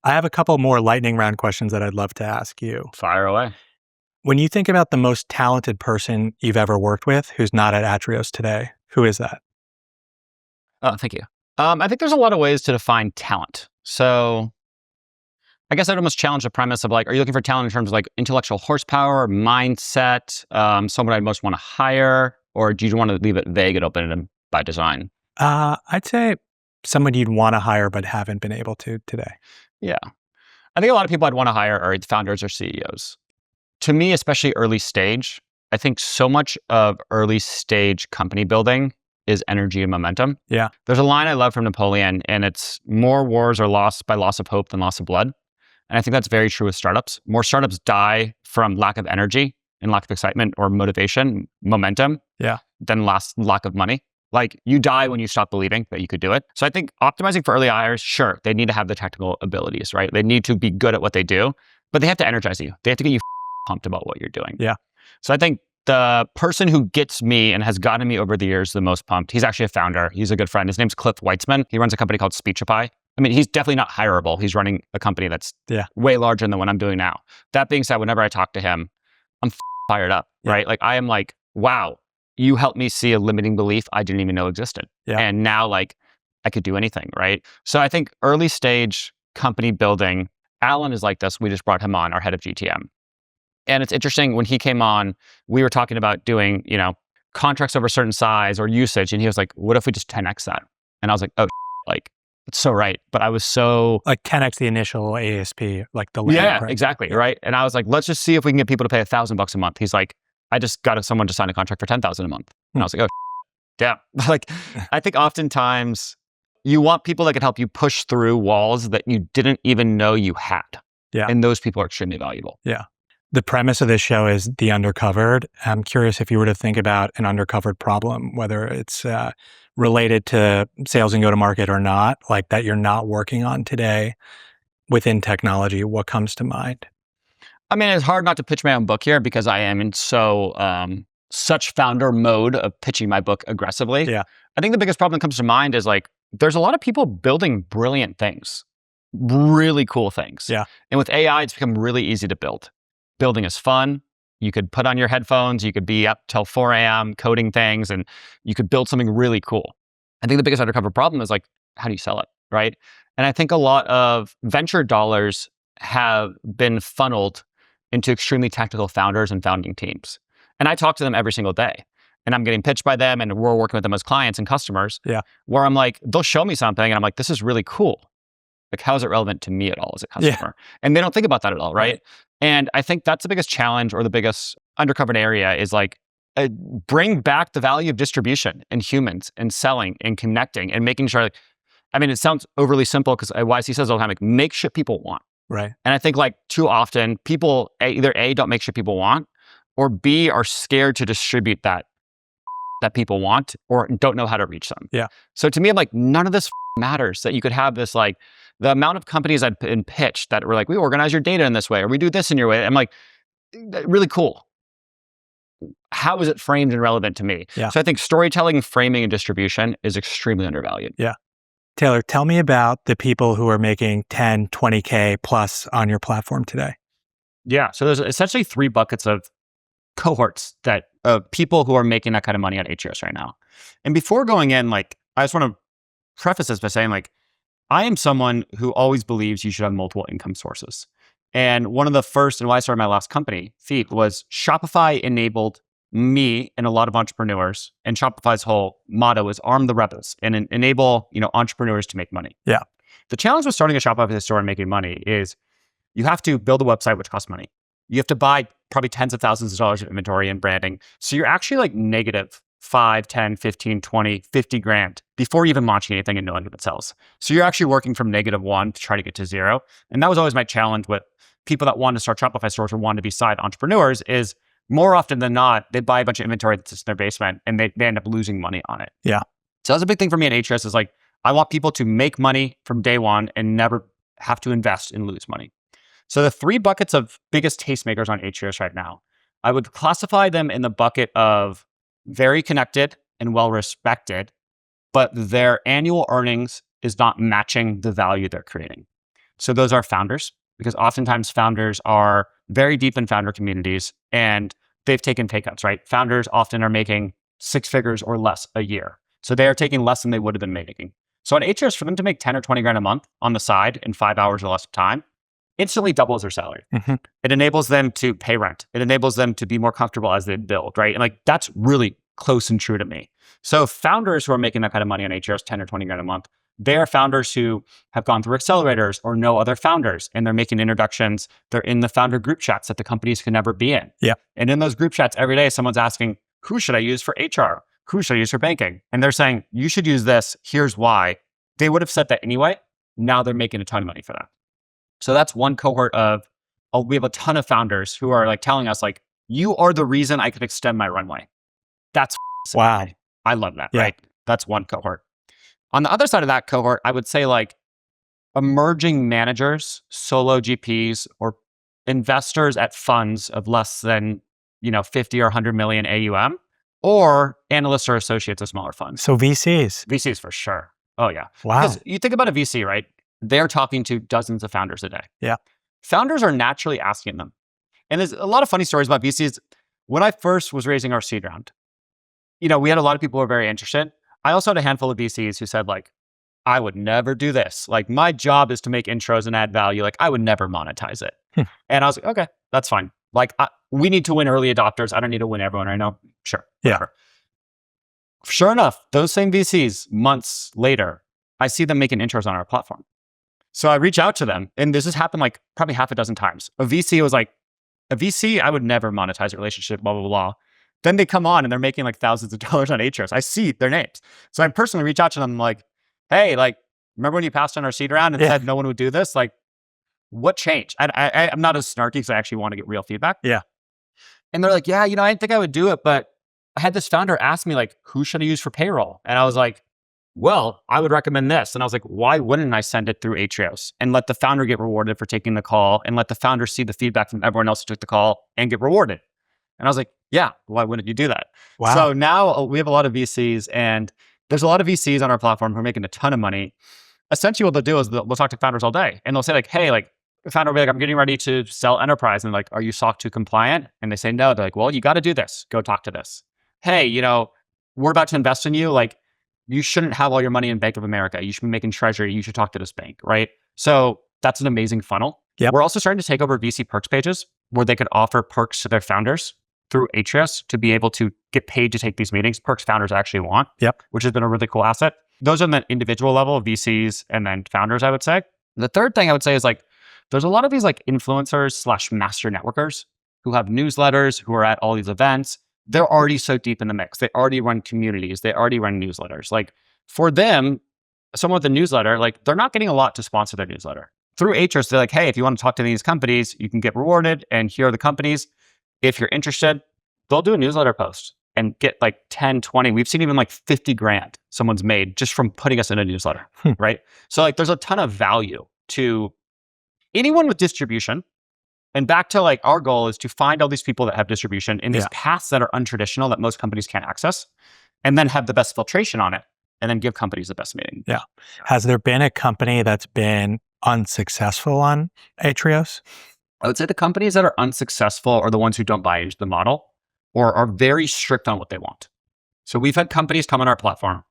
Speaker 3: I have a couple more lightning round questions that I'd love to ask you.
Speaker 1: Fire away.
Speaker 3: When you think about the most talented person you've ever worked with who's not at Atrios today, who is that?
Speaker 1: Oh, thank you. I think there's a lot of ways to define talent. So I guess I'd almost challenge the premise of like, are you looking for talent in terms of like intellectual horsepower, mindset, someone I'd most want to hire, or do you want to leave it vague and open by design?
Speaker 3: I'd say someone you'd want to hire but haven't been able to today.
Speaker 1: Yeah. I think a lot of people I'd want to hire are founders or CEOs. To me, especially early stage, I think so much of early stage company building is energy and momentum.
Speaker 3: Yeah.
Speaker 1: There's a line I love from Napoleon, and it's more wars are lost by loss of hope than loss of blood. And I think that's very true with startups. More startups die from lack of energy and lack of excitement or motivation, momentum, than lack of money. Like, you die when you stop believing that you could do it. So I think optimizing for early hires, sure, they need to have the technical abilities, right? They need to be good at what they do, but they have to energize you. They have to get you pumped about what you're doing.
Speaker 3: Yeah.
Speaker 1: So I think the person who gets me and has gotten me over the years the most pumped, he's actually a founder. He's a good friend. His name's Cliff Weitzman. He runs a company called Speechify. I mean, he's definitely not hireable. He's running a company that's way larger than the one I'm doing now. That being said, whenever I talk to him, I'm fired up, right? Like I am like, wow, you helped me see a limiting belief I didn't even know existed. And now like I could do anything, right? So I think early stage company building, Alan is like this. We just brought him on, our head of GTM. And it's interesting, when he came on, we were talking about doing, contracts over a certain size or usage. And he was like, what if we just 10x that? And I was like, oh, like, it's so right. But I was so...
Speaker 3: Like 10x the initial ASP, like the land price.
Speaker 1: Exactly, right? And I was like, let's just see if we can get people to pay $1,000 a month. He's like, I just got someone to sign a contract for $10,000 a month. And I was like, oh, yeah. Like, I think oftentimes you want people that can help you push through walls that you didn't even know you had.
Speaker 3: Yeah.
Speaker 1: And those people are extremely valuable.
Speaker 3: Yeah. The premise of this show is the Undercovered. I'm curious if you were to think about an undercovered problem, whether it's related to sales and go-to-market or not, like that you're not working on today within technology, what comes to mind?
Speaker 1: I mean, it's hard not to pitch my own book here because I am in such founder mode of pitching my book aggressively.
Speaker 2: Yeah.
Speaker 1: I think the biggest problem that comes to mind is like, there's a lot of people building brilliant things, really cool things.
Speaker 2: Yeah.
Speaker 1: And with AI, it's become really easy to build. Building is fun. You could put on your headphones, you could be up till 4 a.m. coding things, and you could build something really cool. I think the biggest undercover problem is like, how do you sell it, right? And I think a lot of venture dollars have been funneled into extremely technical founders and founding teams. And I talk to them every single day. And I'm getting pitched by them, and we're working with them as clients and customers.
Speaker 2: Yeah.
Speaker 1: Where I'm like, they'll show me something, and I'm like, this is really cool. Like, how is it relevant to me at all as a customer? And they don't think about that at all, right? And I think that's the biggest challenge, or the biggest undercovered area is like, bring back the value of distribution and humans and selling and connecting and making sure, like, I mean, it sounds overly simple because YC says all the time, like, make shit people want.
Speaker 2: Right.
Speaker 1: And I think like too often people either A, don't make shit people want, or B, are scared to distribute that people want or don't know how to reach them.
Speaker 2: Yeah.
Speaker 1: So to me, I'm like, none of this matters, that you could have this, like, the amount of companies I've been pitched that were like, we organize your data in this way, or we do this in your way. I'm like, really cool. How is it framed and relevant to me?
Speaker 2: Yeah.
Speaker 1: So I think storytelling, framing, and distribution is extremely undervalued.
Speaker 2: Yeah.
Speaker 3: Taylor, tell me about the people who are making 10, 20K plus on your platform today.
Speaker 1: Yeah. So there's essentially 3 buckets of cohorts that people who are making that kind of money on Atrios right now. And before going in, like, I just want to preface this by saying, like, I am someone who always believes you should have multiple income sources. And one of the first, and why I started my last company, Feet, was Shopify enabled me and a lot of entrepreneurs. And Shopify's whole motto is arm the rebels and enable, entrepreneurs to make money.
Speaker 2: Yeah.
Speaker 1: The challenge with starting a Shopify store and making money is you have to build a website, which costs money. You have to buy probably tens of thousands of dollars of inventory and branding. So you're actually like negative 5, 10, 15, 20, 50 grand before even launching anything and knowing if it sells. So you're actually working from -1 to try to get to 0. And that was always my challenge with people that want to start Shopify stores or want to be side entrepreneurs is more often than not, they buy a bunch of inventory that's in their basement and they end up losing money on it.
Speaker 2: Yeah.
Speaker 1: So that's a big thing for me at Atrios is like, I want people to make money from day one and never have to invest and lose money. So the 3 buckets of biggest tastemakers on Atrios right now, I would classify them in the bucket of very connected and well-respected, but their annual earnings is not matching the value they're creating. So those are founders, because oftentimes founders are very deep in founder communities and they've taken pay cuts, right? Founders often are making 6 figures or less a year. So they are taking less than they would have been making. So on Atrios, for them to make 10 or 20 grand a month on the side in 5 hours or less of time, instantly doubles their salary.
Speaker 2: Mm-hmm.
Speaker 1: It enables them to pay rent. It enables them to be more comfortable as they build, right? And like, that's really close and true to me. So founders who are making that kind of money on Atrios, 10 or 20 grand a month, they are founders who have gone through accelerators or know other founders, and they're making introductions. They're in the founder group chats that the companies can never be in.
Speaker 2: Yeah.
Speaker 1: And in those group chats every day, someone's asking, who should I use for HR? Who should I use for banking? And they're saying, you should use this. Here's why. They would have said that anyway. Now they're making a ton of money for that. So that's one cohort of, we have a ton of founders who are like telling us like, you are the reason I could extend my runway. That's
Speaker 2: Wow.
Speaker 1: I love that,
Speaker 2: Yeah.
Speaker 1: right? That's one cohort. On the other side of that cohort, I would say like emerging managers, solo GPs, or investors at funds of less than 50 or 100 million AUM, or analysts or associates of smaller funds.
Speaker 2: So VCs.
Speaker 1: VCs for sure. Oh yeah.
Speaker 2: Wow.
Speaker 1: Because you think about a VC, right? they're talking to dozens of founders a day.
Speaker 3: Yeah.
Speaker 1: Founders are naturally asking them. And there's a lot of funny stories about VCs. When I first was raising our seed round, we had a lot of people who were very interested. I also had a handful of VCs who said like, I would never do this. Like my job is to make intros and add value. Like I would never monetize it. And I was like, okay, that's fine. Like we need to win early adopters. I don't need to win everyone right now. Sure. Whatever. Yeah. Sure enough, those same VCs months later, I see them making intros on our platform. So I reach out to them, and this has happened like probably half a dozen times. A VC was like, I would never monetize a relationship, blah, blah, blah. Then they come on and they're making like thousands of dollars on Atrios. I see their names. So I personally reach out to them like, hey, like, remember when you passed on our seed round and said no one would do this? Like, what changed? I'm not as snarky because I actually want to get real feedback.
Speaker 3: Yeah.
Speaker 1: And they're like, yeah, I didn't think I would do it, but I had this founder ask me like, who should I use for payroll? And I was like, well, I would recommend this. And I was like, why wouldn't I send it through Atrios and let the founder get rewarded for taking the call and let the founder see the feedback from everyone else who took the call and get rewarded? And I was like, yeah, why wouldn't you do that?
Speaker 3: Wow.
Speaker 1: So now we have a lot of VCs, and there's a lot of VCs on our platform who are making a ton of money. Essentially what they'll do is they'll talk to founders all day, and they'll say like, hey, like the founder will be like, I'm getting ready to sell enterprise. And like, are you SOC 2 compliant? And they say no. They're like, well, you got to do this. Go talk to this. Hey, we're about to invest in you. Like, you shouldn't have all your money in Bank of America. You should be making treasury. You should talk to this bank, right? So that's an amazing funnel.
Speaker 3: Yep.
Speaker 1: We're also starting to take over VC perks pages where they could offer perks to their founders through Atrios to be able to get paid to take these meetings, perks founders actually want, which has been a really cool asset. Those are on the individual level of VCs and then founders, I would say. The third thing I would say is like, there's a lot of these like influencers / master networkers who have newsletters, who are at all these events. They're already so deep in the mix. They already run communities. They already run newsletters. Like for them, someone with a newsletter, like they're not getting a lot to sponsor their newsletter. Through Atrios, they're like, hey, if you want to talk to these companies, you can get rewarded. And here are the companies. If you're interested, they'll do a newsletter post and get like 10, 20. We've seen even like 50 grand someone's made just from putting us in a newsletter, right? So like there's a ton of value to anyone with distribution. And back to like our goal is to find all these people that have distribution in these paths that are untraditional that most companies can't access, and then have the best filtration on it, and then give companies the best meeting.
Speaker 3: Yeah. Has there been a company that's been unsuccessful on Atrios?
Speaker 1: I would say the companies that are unsuccessful are the ones who don't buy into the model or are very strict on what they want. So we've had companies come on our platform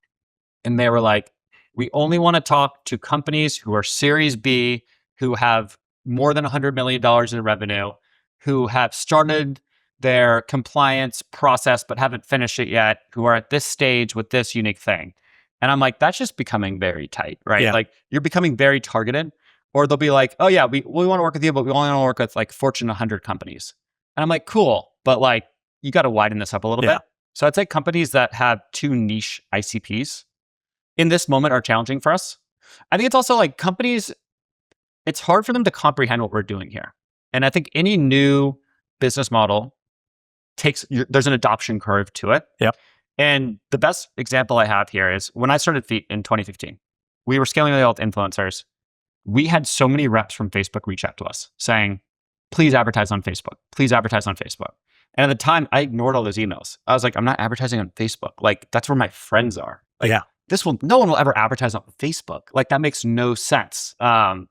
Speaker 1: and they were like, we only want to talk to companies who are Series B, who have more than $100 million in revenue, who have started their compliance process but haven't finished it yet, who are at this stage with this unique thing. And I'm like, that's just becoming very tight, right?
Speaker 3: Yeah.
Speaker 1: Like you're becoming very targeted. Or they'll be like, oh yeah, we want to work with you, but we only want to work with like Fortune 100 companies. And I'm like, cool, but like you got to widen this up a little bit. So I'd say companies that have too niche ICPs in this moment are challenging for us. I think it's also like companies, it's hard for them to comprehend what we're doing here. And I think any new business model there's an adoption curve to it.
Speaker 3: Yep.
Speaker 1: And the best example I have here is when I started Feet in 2015, we were scaling really well with influencers. We had so many reps from Facebook reach out to us saying, please advertise on Facebook. Please advertise on Facebook. And at the time, I ignored all those emails. I was like, I'm not advertising on Facebook. Like, that's where my friends are. Like, no one will ever advertise on Facebook. Like, that makes no sense. And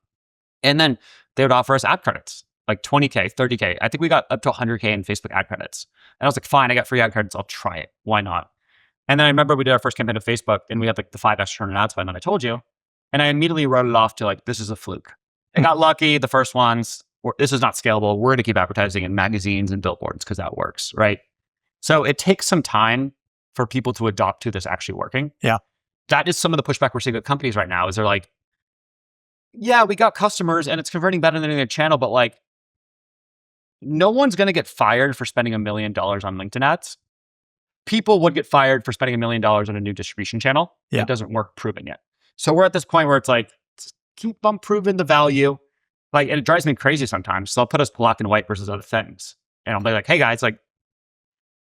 Speaker 1: then they would offer us ad credits, like 20K, 30K. I think we got up to 100K in Facebook ad credits. And I was like, fine, I got free ad credits. I'll try it. Why not? And then I remember we did our first campaign of Facebook and we had like the 5x turn on ad spend that I told you. And I immediately wrote it off to like, this is a fluke. I got lucky the first ones. This is not scalable. We're going to keep advertising in magazines and billboards because that works, right? So it takes some time for people to adopt to this actually working.
Speaker 3: Yeah.
Speaker 1: That is some of the pushback we're seeing with companies right now is they're like, yeah, we got customers and it's converting better than any other channel, but like no one's going to get fired for spending $1 million on LinkedIn ads. People would get fired for spending $1 million on a new distribution channel.
Speaker 3: Yeah.
Speaker 1: It doesn't work proven yet. So we're at this point where it's like, keep on proving the value. Like, and it drives me crazy sometimes. So I'll put us black and white versus other things. And I'll be like, hey guys, like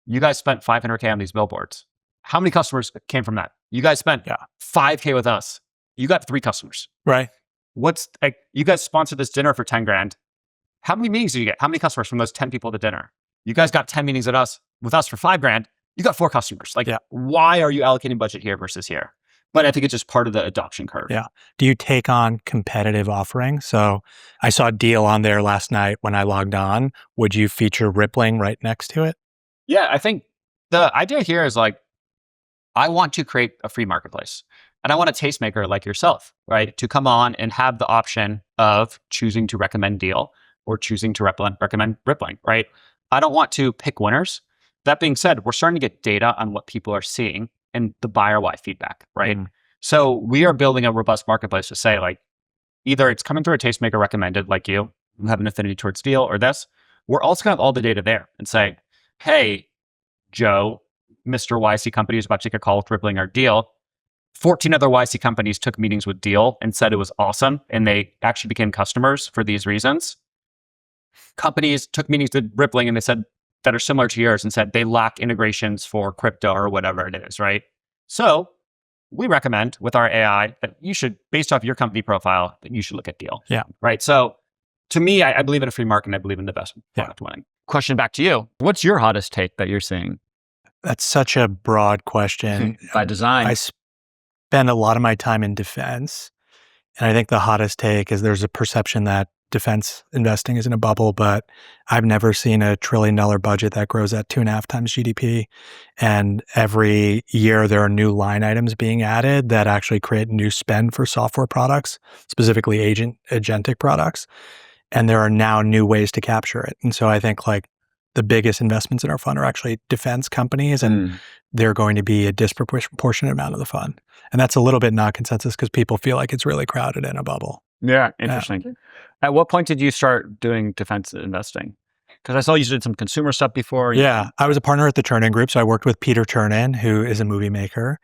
Speaker 1: you guys spent $500K on these billboards. How many customers came from that? You guys spent $5K with us. You got 3 customers.
Speaker 3: Right.
Speaker 1: What's like, you guys sponsored this dinner for 10 grand. How many meetings did you get? How many customers from those 10 people at the dinner? You guys got 10 meetings with us for 5 grand. You got 4 customers. Like, why are you allocating budget here versus here? But I think it's just part of the adoption curve.
Speaker 3: Yeah. Do you take on competitive offerings? So I saw a deal on there last night when I logged on. Would you feature rippling right next to it?
Speaker 1: Yeah, I think the idea here is like, I want to create a free marketplace. And I want a tastemaker like yourself, right, to come on and have the option of choosing to recommend deal or choosing to recommend rippling, right? I don't want to pick winners. That being said, we're starting to get data on what people are seeing and the buyer why feedback, right? So we are building a robust marketplace to say, like, either it's coming through a tastemaker recommended, like you, who have an affinity towards deal or this. We're also going to have all the data there and say, hey, Joe, Mr. YC company is about to take a call with rippling our deal. 14 other YC companies took meetings with Deal and said it was awesome, and they actually became customers for these reasons. Companies took meetings with Rippling and they said that are similar to yours and said they lack integrations for crypto or whatever it is, right? So we recommend with our AI that you should, based off your company profile, that you should look at Deal.
Speaker 3: Yeah.
Speaker 1: Right. So to me, I believe in a free market and I believe in the best product winning. Question back to you. What's your hottest take that you're seeing?
Speaker 3: That's such a broad question.
Speaker 1: By design.
Speaker 3: I spend a lot of my time in defense. And I think the hottest take is there's a perception that defense investing is in a bubble, but I've never seen $1 trillion budget that grows at 2.5 times GDP. And every year there are new line items being added that actually create new spend for software products, specifically agentic products. And there are now new ways to capture it. And so I think like the biggest investments in our fund are actually defense companies, and they're going to be a disproportionate amount of the fund. And that's a little bit not consensus because people feel like it's really crowded in a bubble.
Speaker 1: Yeah, interesting. At what point did you start doing defense investing? Because I saw you did some consumer stuff before.
Speaker 3: Yeah, I was a partner at the Turnin Group. So I worked with Peter Turnin, who is a movie maker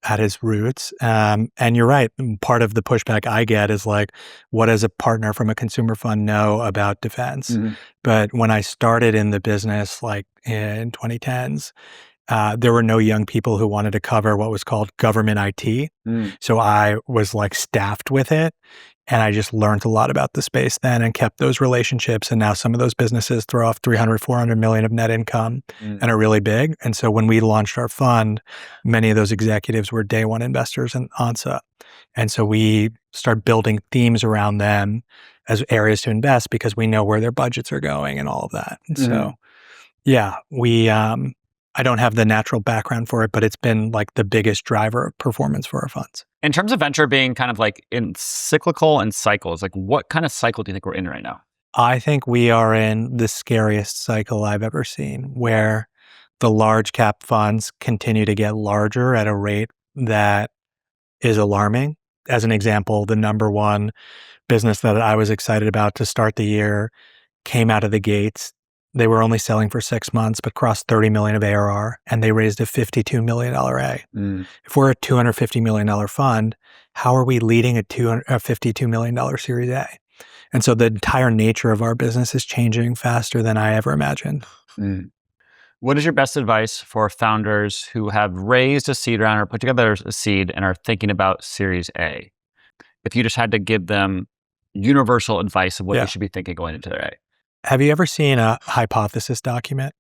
Speaker 3: at his roots. And you're right. Part of the pushback I get is like, what does a partner from a consumer fund know about defense? But when I started in the business, like in 2010s, there were no young people who wanted to cover what was called government IT. So I was like staffed with it. And I just learned a lot about the space then and kept those relationships. And now some of those businesses throw off 300, 400 million of net income and are really big. And so when we launched our fund, many of those executives were day one investors in Ansa. And so we start building themes around them as areas to invest because we know where their budgets are going and all of that. And so, yeah, we, I don't have the natural background for it, but it's been like the biggest driver of performance for our funds.
Speaker 1: In terms of venture being kind of like in cyclical and cycles, like what kind of cycle do you think we're in right now?
Speaker 3: I think we are in the scariest cycle I've ever seen, where the large cap funds continue to get larger at a rate that is alarming. As an example, the number one business that I was excited about to start the year came out of the gates. They were only selling for 6 months, but crossed 30 million of ARR, and they raised a $52 million A. If we're a $250 million fund, how are we leading a $52 million Series A? And so the entire nature of our business is changing faster than I ever imagined.
Speaker 1: What is your best advice for founders who have raised a seed round or put together a seed and are thinking about Series A? If you just had to give them universal advice of what they should be thinking going into their A.
Speaker 3: Have you ever seen a hypothesis document?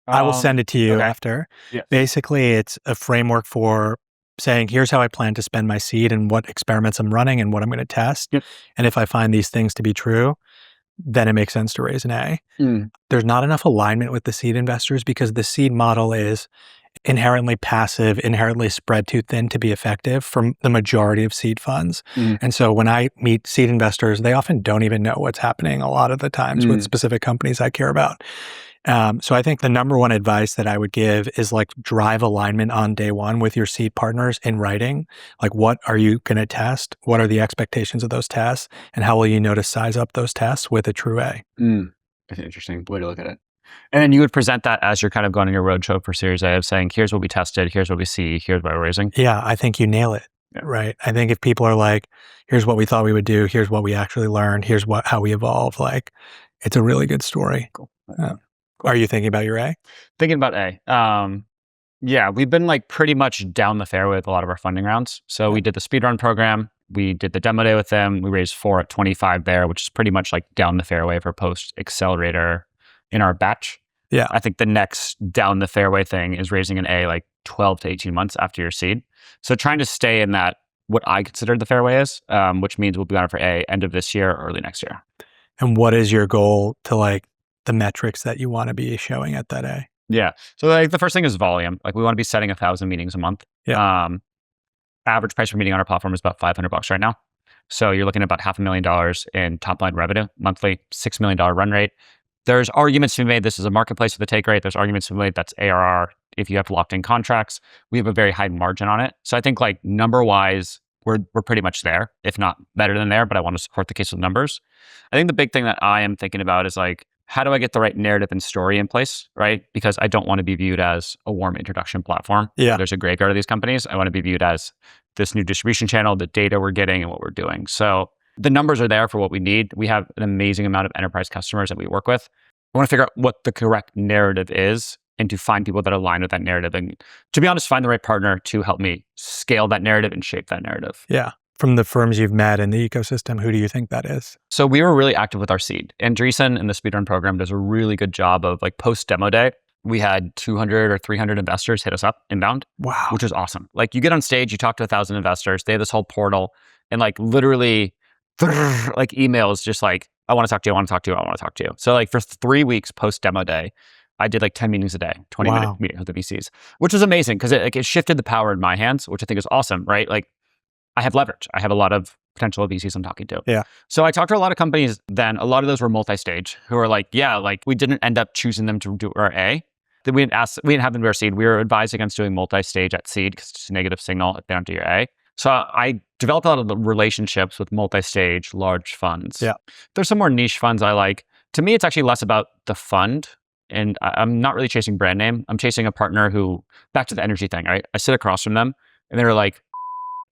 Speaker 3: I will send it to you after.
Speaker 1: Yes.
Speaker 3: Basically, it's a framework for saying, here's how I plan to spend my seed and what experiments I'm running and what I'm going to test. And if I find these things to be true, then it makes sense to raise an A. There's not enough alignment with the seed investors because the seed model is inherently passive, inherently spread too thin to be effective from the majority of seed funds. And so when I meet seed investors, they often don't even know what's happening a lot of the times with specific companies I care about. So I think the number one advice that I would give is like drive alignment on day one with your seed partners in writing. Like, what are you going to test? What are the expectations of those tests? And how will you know to size up those tests with a true A?
Speaker 1: That's an interesting way to look at it. And then you would present that as you're kind of going on your roadshow for Series A of saying, here's what we tested, here's what we see, here's what we're raising.
Speaker 3: Yeah, I think you nail it. Right. I think if people are like, here's what we thought we would do, here's what we actually learned, here's how we evolved, like, it's a really good story.
Speaker 1: Cool.
Speaker 3: Are you thinking about your A?
Speaker 1: Thinking about A. Yeah, we've been like pretty much down the fairway with a lot of our funding rounds. So we did the speedrun program. We did the demo day with them. We raised 4 at 25 there, which is pretty much like down the fairway for post accelerator in our batch.
Speaker 3: Yeah.
Speaker 1: I think the next down the fairway thing is raising an A like 12 to 18 months after your seed. So trying to stay in that, what I consider the fairway is, which means we'll be on it for end of this year or early next year.
Speaker 3: And what is your goal to like the metrics that you want to be showing at that A?
Speaker 1: Yeah. So like the first thing is volume. Like we want to be setting 1,000 meetings a month.
Speaker 3: Yeah.
Speaker 1: Average price per meeting on our platform is about $500 right now. So you're looking at about $500,000 in top line revenue monthly, $6 million run rate. There's arguments to be made. This is a marketplace with a take rate. There's arguments to be made. That's ARR. If you have locked in contracts, we have a very high margin on it. So I think like number wise, we're pretty much there, if not better than there, but I want to support the case with numbers. I think the big thing that I am thinking about is like, how do I get the right narrative and story in place, right? Because I don't want to be viewed as a warm introduction platform.
Speaker 3: Yeah.
Speaker 1: There's a graveyard of these companies. I want to be viewed as this new distribution channel, the data we're getting and what we're doing. So the numbers are there for what we need. We have an amazing amount of enterprise customers that we work with. I want to figure out what the correct narrative is and to find people that align with that narrative. And to be honest, find the right partner to help me scale that narrative and shape that narrative.
Speaker 3: Yeah. From the firms you've met in the ecosystem, who do you think that is?
Speaker 1: So we were really active with our seed. Andreessen in the speedrun program does a really good job of like post demo day. We had 200 or 300 investors hit us up inbound.
Speaker 3: Wow.
Speaker 1: Which is awesome. Like you get on stage, you talk to 1,000 investors. They have this whole portal and like literally like emails just like, I want to talk to you, I want to talk to you, I want to talk to you. So like for 3 weeks post demo day, I did like 10 meetings a day, 20-minute meetings with the VCs, which was amazing because it shifted the power in my hands, which I think is awesome, right? Like I have leverage. I have a lot of potential VCs I'm talking to.
Speaker 3: Yeah.
Speaker 1: So I talked to a lot of companies then. A lot of those were multi-stage who are like, yeah, like we didn't end up choosing them to do our A. We didn't have them do our seed. We were advised against doing multi-stage at seed because it's a negative signal if they don't do your A. So I developed a lot of the relationships with multi-stage large funds.
Speaker 3: Yeah.
Speaker 1: There's some more niche funds I like. To me, it's actually less about the fund. And I'm not really chasing brand name. I'm chasing a partner who, back to the energy thing, right? I sit across from them and they're like,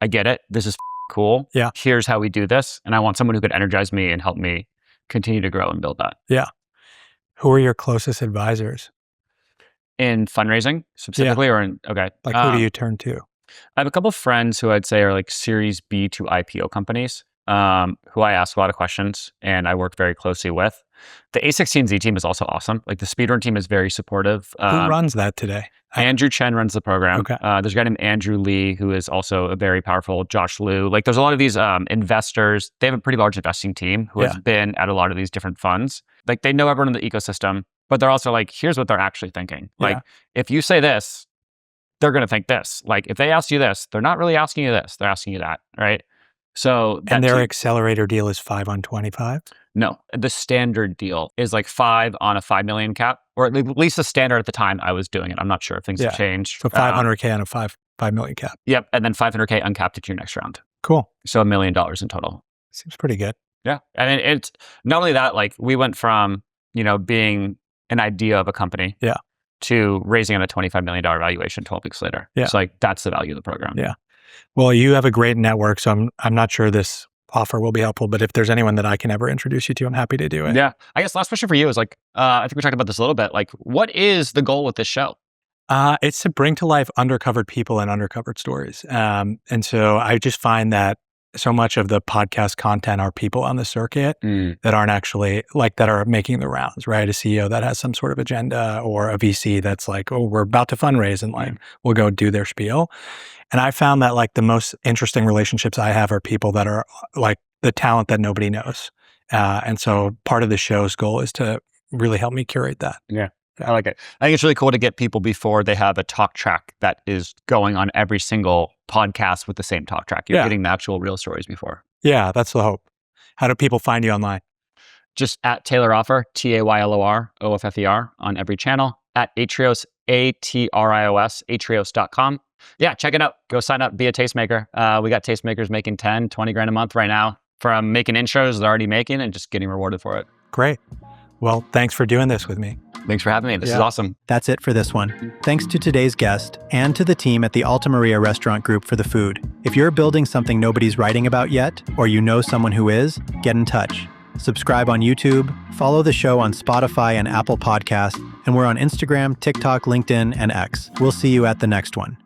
Speaker 1: I get it. This is cool.
Speaker 3: Yeah.
Speaker 1: Here's how we do this. And I want someone who could energize me and help me continue to grow and build that.
Speaker 3: Yeah. Who are your closest advisors?
Speaker 1: In fundraising specifically or in, okay.
Speaker 3: Like who do you turn to?
Speaker 1: I have a couple of friends who I'd say are like Series B to IPO companies who I ask a lot of questions and I work very closely with. The A16Z team is also awesome. Like the speedrun team is very supportive.
Speaker 3: Who runs that today?
Speaker 1: Andrew Chen runs the program.
Speaker 3: Okay.
Speaker 1: There's a guy named Andrew Lee who is also a very powerful Josh Liu. Like there's a lot of these investors. They have a pretty large investing team who has been at a lot of these different funds. Like they know everyone in the ecosystem, but they're also like, here's what they're actually thinking. Like if you say this, they're going to think this. Like if they ask you this, they're not really asking you this. They're asking you that, right? So
Speaker 3: and their accelerator deal is 5 on 25?
Speaker 1: No, the standard deal is like 5 on a 5 million cap, or at least the standard at the time I was doing it. I'm not sure if things have changed.
Speaker 3: So 500K on a 5 million cap.
Speaker 1: Yep. And then 500K uncapped at your next round.
Speaker 3: Cool.
Speaker 1: So $1 million in total.
Speaker 3: Seems pretty good.
Speaker 1: Yeah. And it's not only that, like we went from, being an idea of a company to raising at a $25 million valuation 12 weeks later.
Speaker 3: Yeah.
Speaker 1: It's like, that's the value of the program.
Speaker 3: Yeah. Well, you have a great network, so I'm not sure this offer will be helpful, but if there's anyone that I can ever introduce you to, I'm happy to do it.
Speaker 1: Yeah. I guess last question for you is like, I think we talked about this a little bit. Like, what is the goal with this show?
Speaker 3: It's to bring to life undercovered people and undercovered stories. And so I just find that so much of the podcast content are people on the circuit that aren't actually that are making the rounds, right? A CEO that has some sort of agenda or a VC that's like, oh, we're about to fundraise and we'll go do their spiel. And I found that the most interesting relationships I have are people that are like the talent that nobody knows. And so part of the show's goal is to really help me curate that.
Speaker 1: Yeah. I like it. I think it's really cool to get people before they have a talk track that is going on every single podcast with the same talk track. You're getting the actual real stories before.
Speaker 3: Yeah, that's the hope. How do people find you online?
Speaker 1: Just at Taylor Offer, Taylor OFFER on every channel. At Atrios, ATRIOS, atrios.com. Yeah, check it out. Go sign up, be a tastemaker. We got tastemakers making 10, 20 grand a month right now from making intros they're already making and just getting rewarded for it.
Speaker 3: Great. Well, thanks for doing this with me.
Speaker 1: Thanks for having me. This is awesome.
Speaker 2: That's it for this one. Thanks to today's guest and to the team at the Alta Maria Restaurant Group for the food. If you're building something nobody's writing about yet, or you know someone who is, get in touch. Subscribe on YouTube, follow the show on Spotify and Apple Podcasts, and we're on Instagram, TikTok, LinkedIn, and X. We'll see you at the next one.